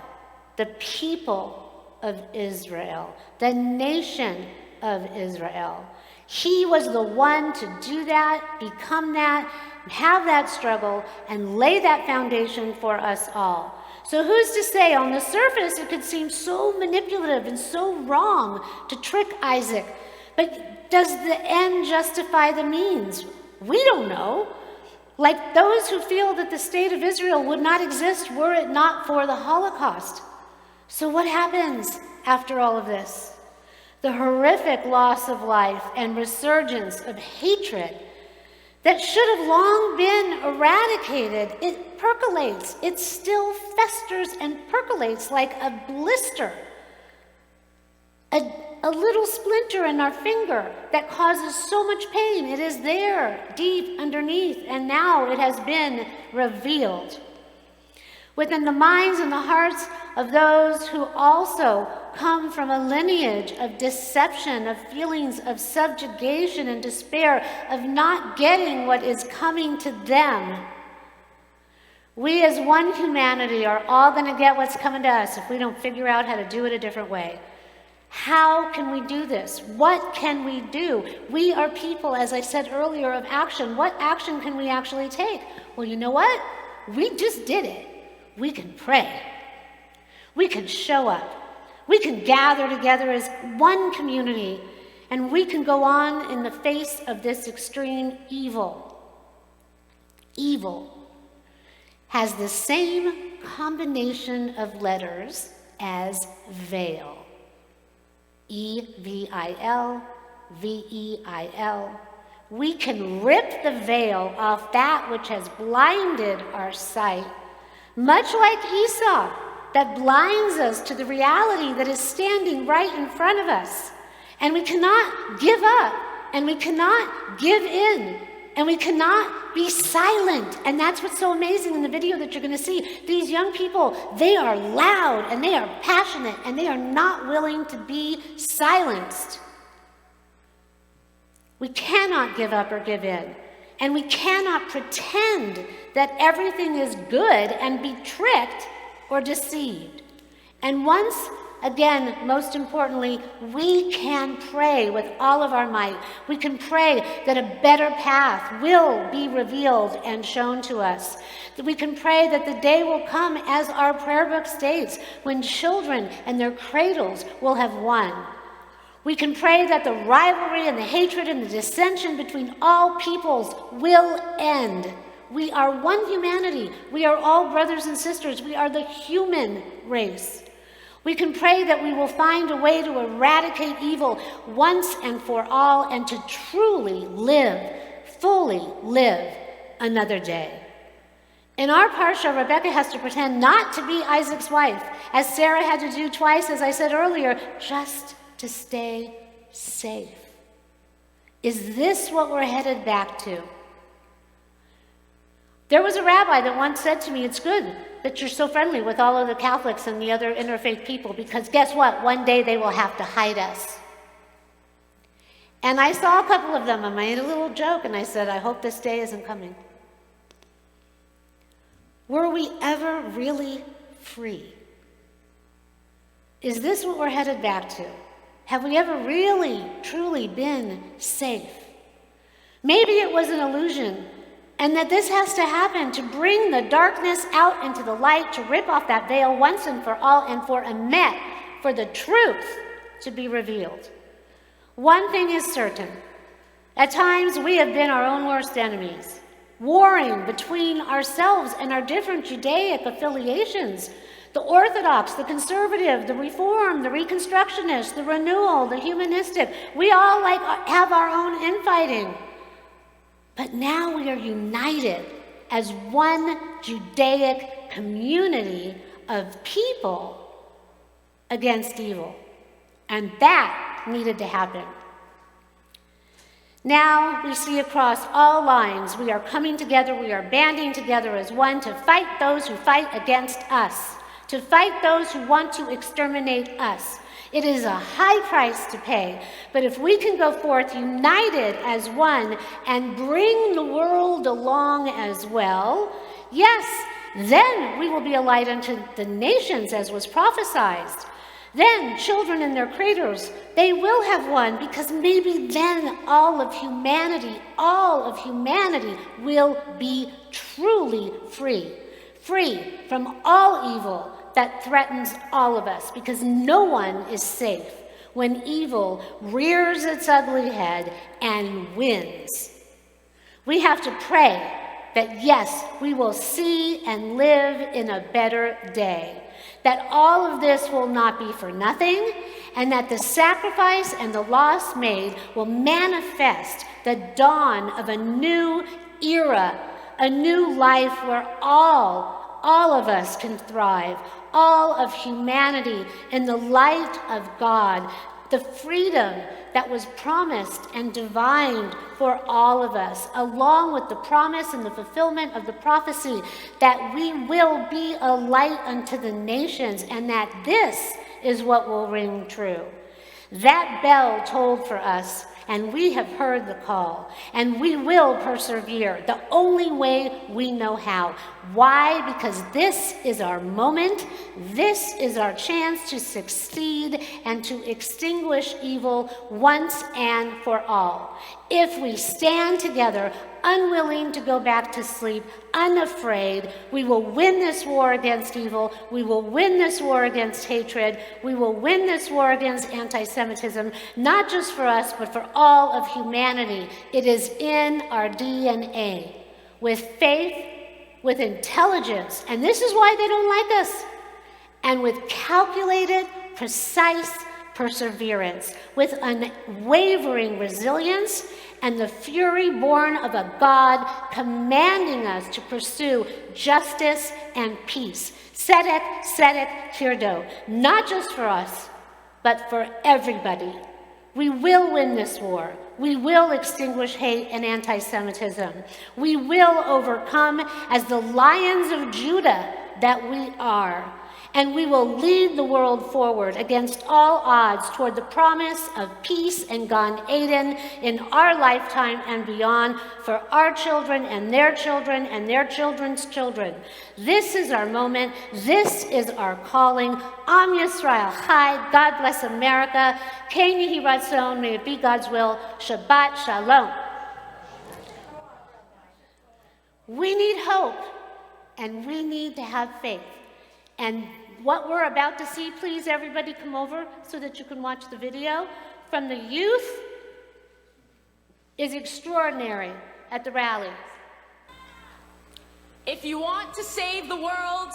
the people of Israel, the nation of Israel. He was the one to do that, become that, have that struggle, and lay that foundation for us all. So who's to say, on the surface, it could seem so manipulative and so wrong to trick Isaac, but does the end justify the means? We don't know. Like those who feel that the state of Israel would not exist were it not for the Holocaust. So what happens after all of this? The horrific loss of life and resurgence of hatred that should have long been eradicated, it percolates. It still festers and percolates like a blister, a little splinter in our finger that causes so much pain. It is there, deep underneath, and now it has been revealed. Within the minds and the hearts of those who also come from a lineage of deception, of feelings of subjugation and despair, of not getting what is coming to them. We as one humanity are all going to get what's coming to us if we don't figure out how to do it a different way. How can we do this? What can we do? We are people, as I said earlier, of action. What action can we actually take? Well, you know what? We just did it. We can pray. We can show up. We can gather together as one community, and we can go on in the face of this extreme evil. Evil has the same combination of letters as veil. E-V-I-L, V-E-I-L. We can rip the veil off that which has blinded our sight, much like Esau, that blinds us to the reality that is standing right in front of us. And we cannot give up, and we cannot give in, and we cannot be silent. And that's what's so amazing in the video that you're going to see. These young people, they are loud, and they are passionate, and they are not willing to be silenced. We cannot give up or give in. And we cannot pretend that everything is good and be tricked or deceived. And once again, most importantly, we can pray with all of our might. We can pray that a better path will be revealed and shown to us. That we can pray that the day will come, as our prayer book states, when children and their cradles will have won. We can pray that the rivalry and the hatred and the dissension between all peoples will end. We are one humanity. We are all brothers and sisters. We are the human race. We can pray that we will find a way to eradicate evil once and for all, and to truly live, fully live another day. In our parsha, Rebecca has to pretend not to be Isaac's wife, as Sarah had to do twice, as I said earlier, just to stay safe. Is this what we're headed back to? There was a rabbi that once said to me, it's good that you're so friendly with all of the Catholics and the other interfaith people, because guess what? One day they will have to hide us. And I saw a couple of them, and I made a little joke, and I said, I hope this day isn't coming. Were we ever really free? Is this what we're headed back to? Have we ever really, truly been safe? Maybe it was an illusion, and that this has to happen to bring the darkness out into the light, to rip off that veil once and for all, and for Emet, for the truth to be revealed. One thing is certain. At times we have been our own worst enemies, warring between ourselves and our different Judaic affiliations. The Orthodox, the Conservative, the Reform, the Reconstructionist, the Renewal, the Humanistic. We all have our own infighting. But now we are united as one Judaic community of people against evil. And that needed to happen. Now we see across all lines, we are coming together, we are banding together as one to fight those who fight against us, to fight those who want to exterminate us. It is a high price to pay, but if we can go forth united as one and bring the world along as well, yes, then we will be a light unto the nations, as was prophesied. Then children in their cradles, they will have won, because maybe then all of humanity will be truly free. Free from all evil that threatens all of us, because no one is safe when evil rears its ugly head and wins. We have to pray that, yes, we will see and live in a better day, that all of this will not be for nothing, and that the sacrifice and the loss made will manifest the dawn of a new era, a new life where all of us can thrive, all of humanity in the light of God, the freedom that was promised and divined for all of us, along with the promise and the fulfillment of the prophecy that we will be a light unto the nations, and that this is what will ring true. That bell tolled for us, and we have heard the call, and we will persevere the only way we know how. Why? Because this is our moment. This is our chance to succeed and to extinguish evil once and for all. If we stand together, unwilling to go back to sleep, unafraid, we will win this war against evil. We will win this war against hatred. We will win this war against anti-Semitism, not just for us, but for all of humanity. It is in our DNA. With faith, with intelligence, and this is why they don't like us, and with calculated, precise perseverance, with unwavering resilience, and the fury born of a God commanding us to pursue justice and peace. Tzedek Tirdo, not just for us, but for everybody. We will win this war. We will extinguish hate and anti-Semitism. We will overcome as the lions of Judah that we are. And we will lead the world forward against all odds toward the promise of peace and Gan Eden in our lifetime and beyond for our children and their children and their children's children. This is our moment. This is our calling. Am Yisrael Chai. God bless America. Ken Yehi Ratzon. May it be God's will. Shabbat Shalom. We need hope, and we need to have faith. And what we're about to see, please everybody come over so that you can watch the video, from the youth is extraordinary at the rally. If you want to save the world,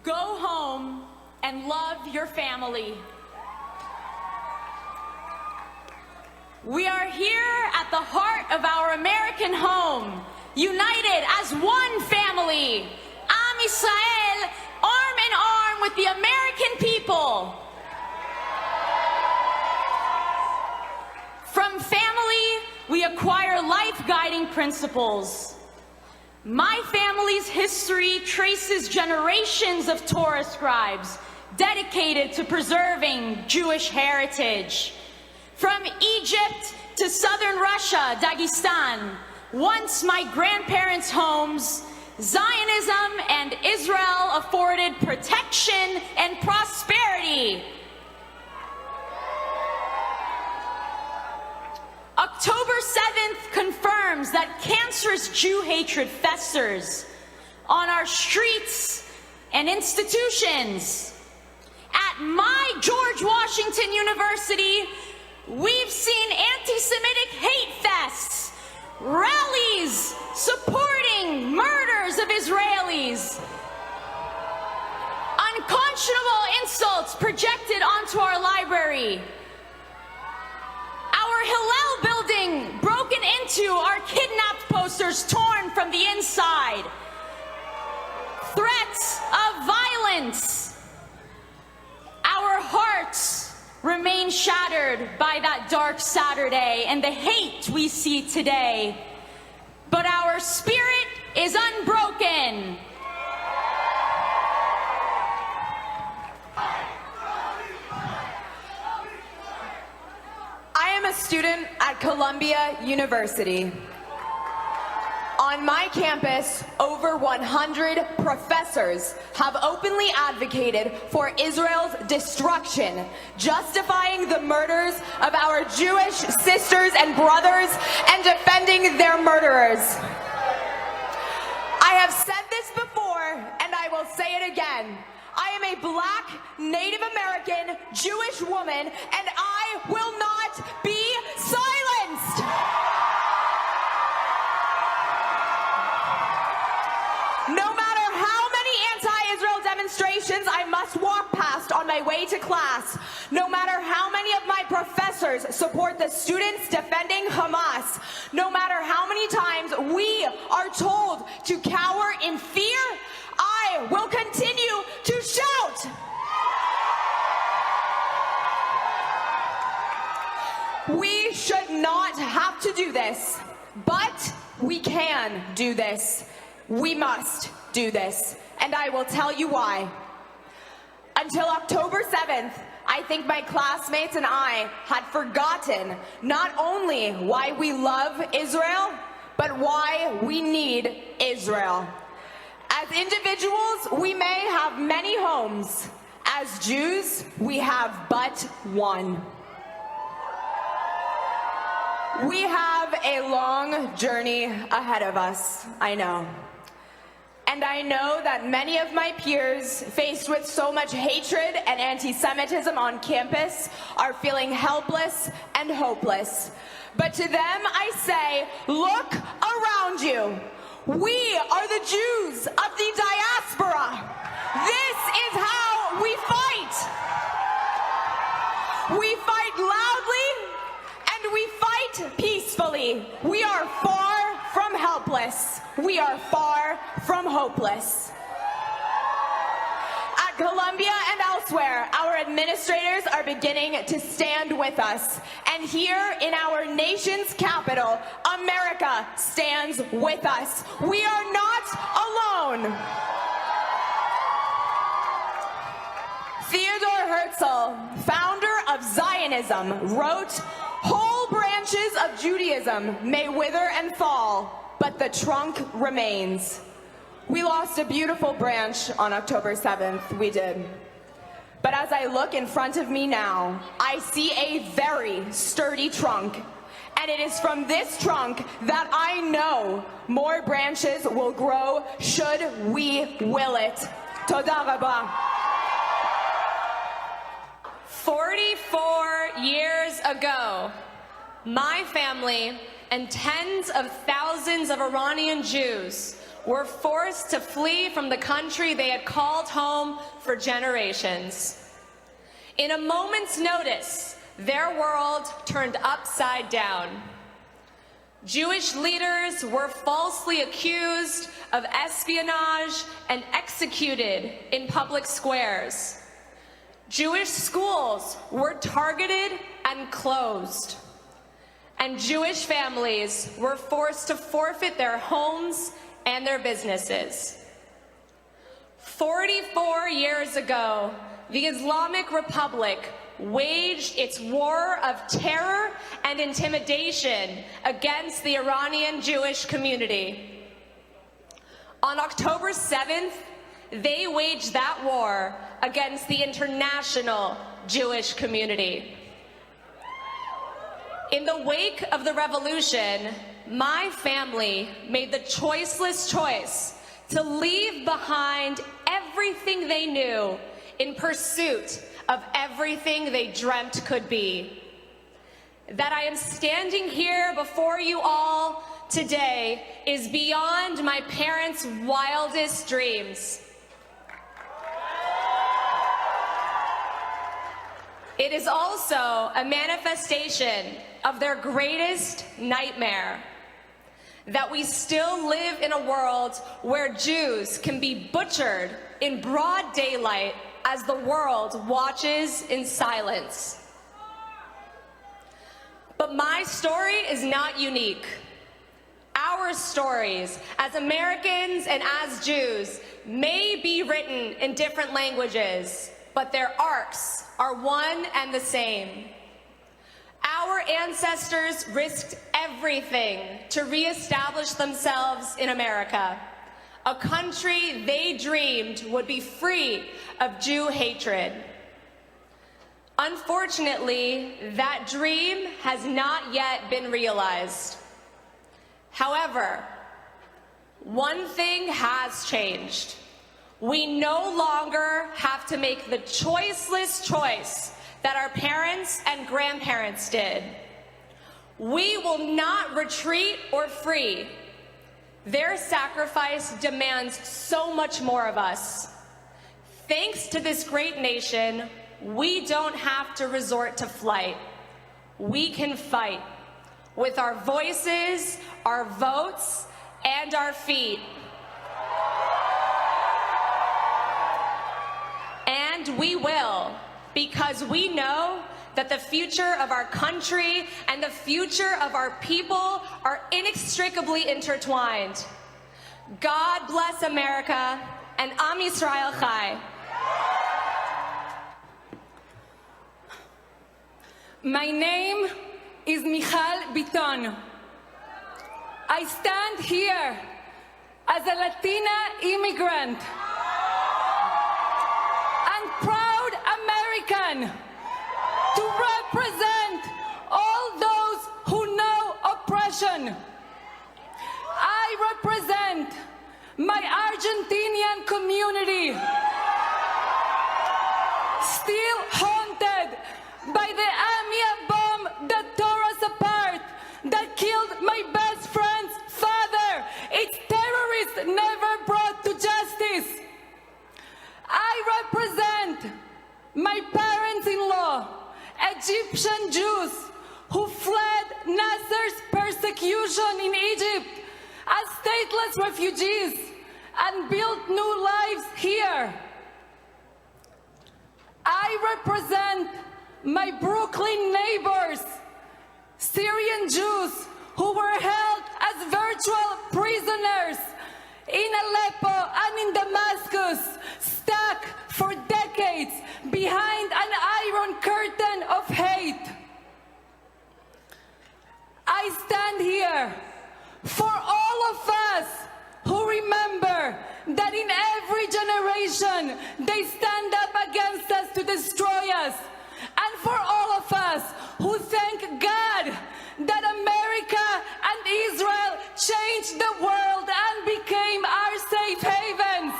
go home and love your family. We are here at the heart of our American home, united as one family. Am Yisrael, arm in arm with the American people. From family, we acquire life-guiding principles. My family's history traces generations of Torah scribes dedicated to preserving Jewish heritage. From Egypt to southern Russia, Dagestan, once my grandparents' homes, Zionism and Israel afforded protection and prosperity. October 7th confirms that cancerous Jew hatred festers on our streets and institutions. At my George Washington University, we've seen anti-Semitic hate fests, rallies supporting murders of Israelis, unconscionable insults projected onto our library, our Hillel building broken into, our kidnapped posters torn from the inside, threats of violence. Our hearts remain shattered by that dark Saturday and the hate we see today. But our spirit is unbroken. I am a student at Columbia University. On my campus, over 100 professors have openly advocated for Israel's destruction, justifying the murders of our Jewish sisters and brothers and defending their murderers. I have said this before, and I will say it again. I am a Black, Native American, Jewish woman, and I will not be silenced. No matter how many anti-Israel demonstrations I must walk past on my way to class, no matter how many of my professors support the students defending Hamas, no matter how many times we are told to cower in fear, I will continue to shout. We should not have to do this, but we can do this. We must do this, and I will tell you why. Until October 7th, I think my classmates and I had forgotten not only why we love Israel, but why we need Israel. As individuals, we may have many homes. As Jews, we have but one. We have a long journey ahead of us, I know. And I know that many of my peers, faced with so much hatred and anti-Semitism on campus, are feeling helpless and hopeless. But to them I say, look around you. We are the Jews of the diaspora. This is how we fight. We fight loudly and we fight peacefully. We are far from helpless. We are far from hopeless. At Columbia and elsewhere, our administrators are beginning to stand with us. And here in our nation's capital, America stands with us. We are not alone. Theodor Herzl, founder of Zionism, wrote, "Whole branches of Judaism may wither and fall, but the trunk remains." We lost a beautiful branch on October 7th, we did. But as I look in front of me now, I see a very sturdy trunk. And it is from this trunk that I know more branches will grow should we will it. Toda rabah. 44 years ago, my family and tens of thousands of Iranian Jews were forced to flee from the country they had called home for generations. In a moment's notice, their world turned upside down. Jewish leaders were falsely accused of espionage and executed in public squares. Jewish schools were targeted and closed. And Jewish families were forced to forfeit their homes and their businesses. 44 years ago, the Islamic Republic waged its war of terror and intimidation against the Iranian Jewish community. On October 7th, they waged that war against the international Jewish community. In the wake of the revolution, my family made the choiceless choice to leave behind everything they knew in pursuit of everything they dreamt could be. That I am standing here before you all today is beyond my parents' wildest dreams. It is also a manifestation of their greatest nightmare, that we still live in a world where Jews can be butchered in broad daylight as the world watches in silence. But my story is not unique. Our stories as Americans and as Jews may be written in different languages, but their arcs are one and the same. Our ancestors risked everything to reestablish themselves in America, a country they dreamed would be free of Jew hatred. Unfortunately, that dream has not yet been realized. However, one thing has changed. We no longer have to make the choiceless choice that our parents and grandparents did. We will not retreat or flee. Their sacrifice demands so much more of us. Thanks to this great nation, we don't have to resort to flight. We can fight with our voices, our votes, and our feet. And we will, because we know that the future of our country and the future of our people are inextricably intertwined. God bless America, and Am Yisrael Chai. My name is Michal Biton. I stand here as a Latina immigrant and proud American, to represent all those who know oppression. I represent my Argentinian community, still haunted by the AMIA bomb that tore us apart, that killed my best friend's father. Its terrorists never brought to justice. I represent my parents-in-law, Egyptian Jews, who fled Nasser's persecution in Egypt as stateless refugees and built new lives here. I represent my Brooklyn neighbors, Syrian Jews who were held as virtual prisoners in Aleppo and in Damascus, stuck for decades behind an iron curtain of hate. I stand here for all of us who remember that in every generation they stand up against us to destroy us, and for all of us who thank God that America and Israel changed the world and became our safe havens.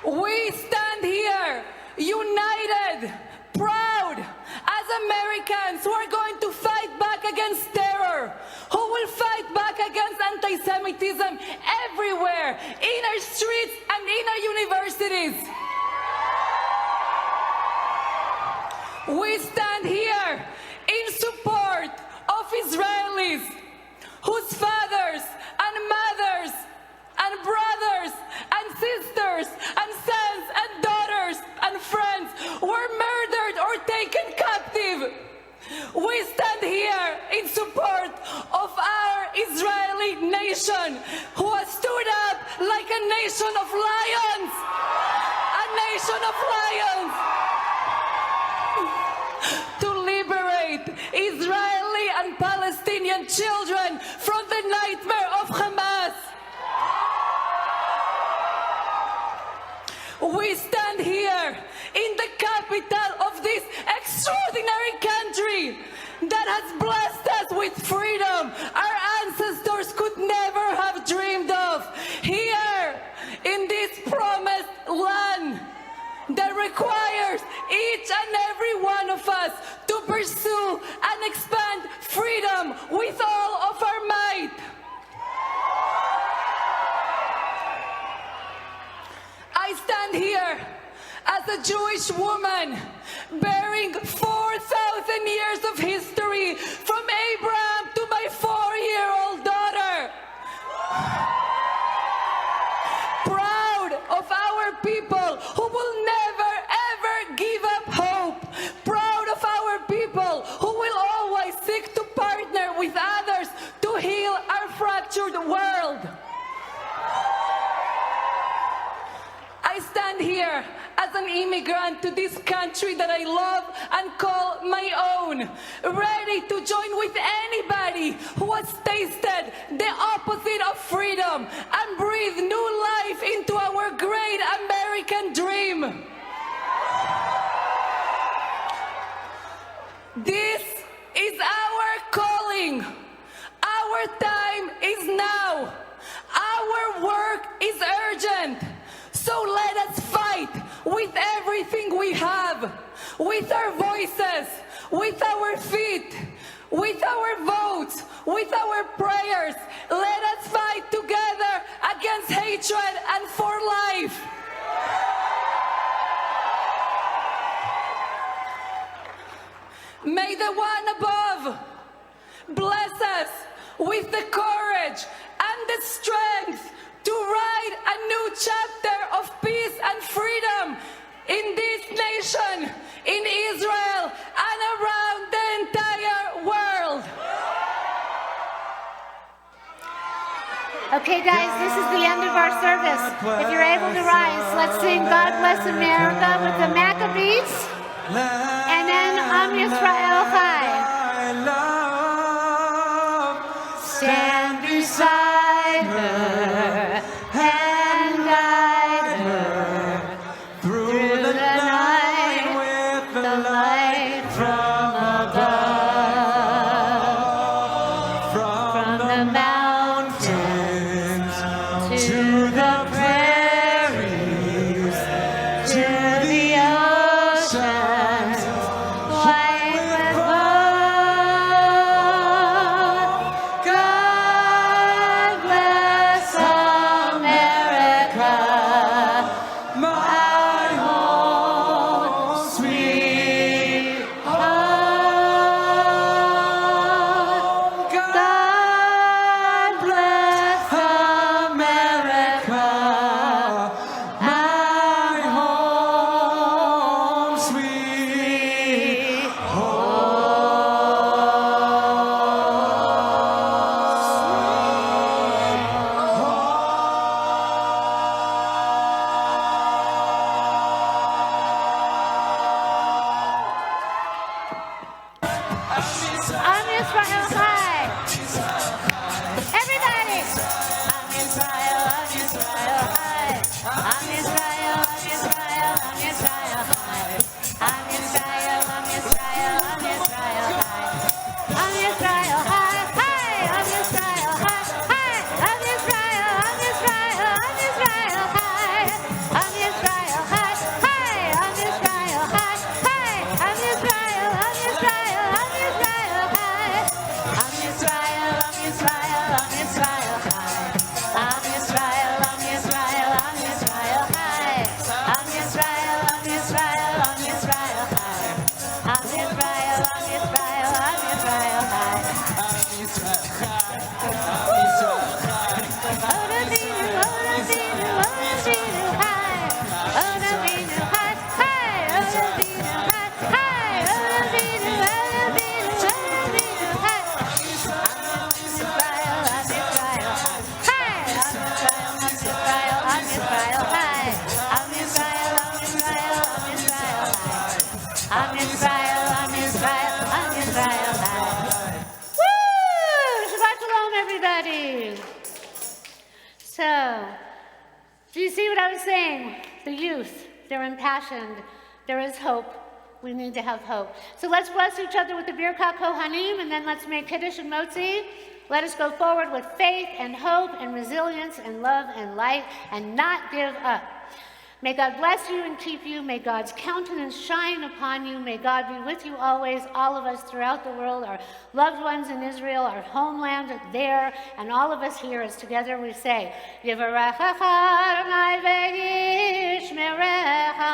We stand here united, proud, as Americans who are going to fight back against terror, who will fight back against anti-Semitism everywhere, in our streets and in our universities. We stand here in support of Israelis whose fathers and mothers and brothers and sisters and sons and daughters and friends were murdered or taken captive. We stand here in support of our Israeli nation, who has stood up like a nation of lions, a nation of lions, to liberate Israeli and Palestinian children from the nightmare of Hamas. We stand here in the capital of this extraordinary country that has blessed us with freedom our ancestors could never have dreamed of. Here in this promised land that requires each and every one of us to pursue and expand freedom with all of our might. I stand here as a Jewish woman bearing 4,000 years of history, from Abraham to my 4-year-old daughter. Proud of our people who will never ever give up hope. Proud of our people who will always seek to partner with others to heal our fractured world. I stand here as an immigrant to this country that I love and call my own, ready to join with anybody who has tasted the opposite of freedom and breathe new life into our great American dream. This is our calling. Our time is now. Our work is urgent. So let us fight with everything we have, with our voices, with our feet, with our votes, with our prayers. Let us fight together against hatred and for life. May the one above bless us with the courage and the strength to write a new chapter of peace and freedom in this nation, in Israel, and around the entire world. Okay, guys, this is the end of our service. If you're able to rise, let's sing God Bless America with the Maccabees, and then Am Yisrael Chai. stand beside her and guide her through the night with the light from above, from the mountains to the prairies, to the ocean, white with gold. God bless America, my home, sweet home. God bless America, my home, sweet I'm Israel High. Everybody. I'm Israel High. I'm Israel High. I'm Israel High. I'm Israel High. I'm Israel High. I'm Israel High. I'm Israel High. I'm Israel High. I'm Israel High. I'm Israel High. Woo! Shabbat Shalom, everybody. So, do you see what I was saying? The youth, they're impassioned. There is hope. We need to have hope. So let's bless each other with the Birkat Kohanim, and then let's make Kiddush and Motzi. Let us go forward with faith and hope and resilience and love and light and not give up. May God bless you and keep you. May God's countenance shine upon you. May God be with you always, all of us throughout the world, our loved ones in Israel, our homeland there, and all of us here as together we say, Yivarechecha Adonai v'yishmerecha.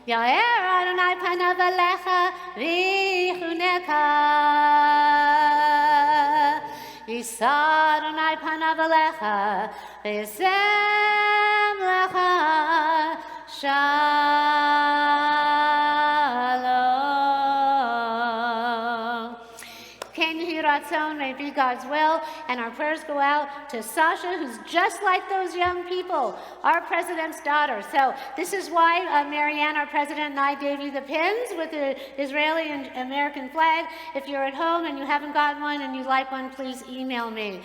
Ya'er Adonai panav alecha v'yichuneka. Yisa Adonai panav alecha v'yasem lecha shalom. Ken Yehi Ratzon, may it be God's will, and our prayers go out to Sasha, who's just like those young people, our president's daughter. So this is why Marianne, our president, and I gave you the pins with the Israeli and American flag. If you're at home and you haven't gotten one and you'd like one, please email me.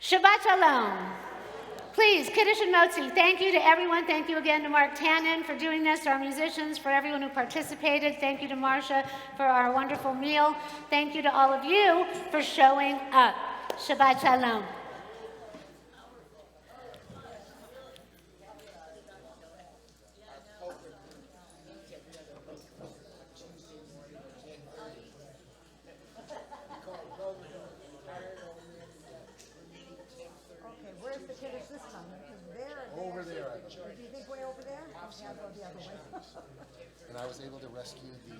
Shabbat Shalom. Please, Kiddush and Motzi, thank you to everyone. Thank you again to Mark Tannen for doing this, our musicians, for everyone who participated. Thank you to Marcia for our wonderful meal. Thank you to all of you for showing up. Shabbat Shalom. Okay, where's the Kiddush this time? Because there. Over there. Do you think way over there? Yeah, I'll go the other way. And I was able to rescue the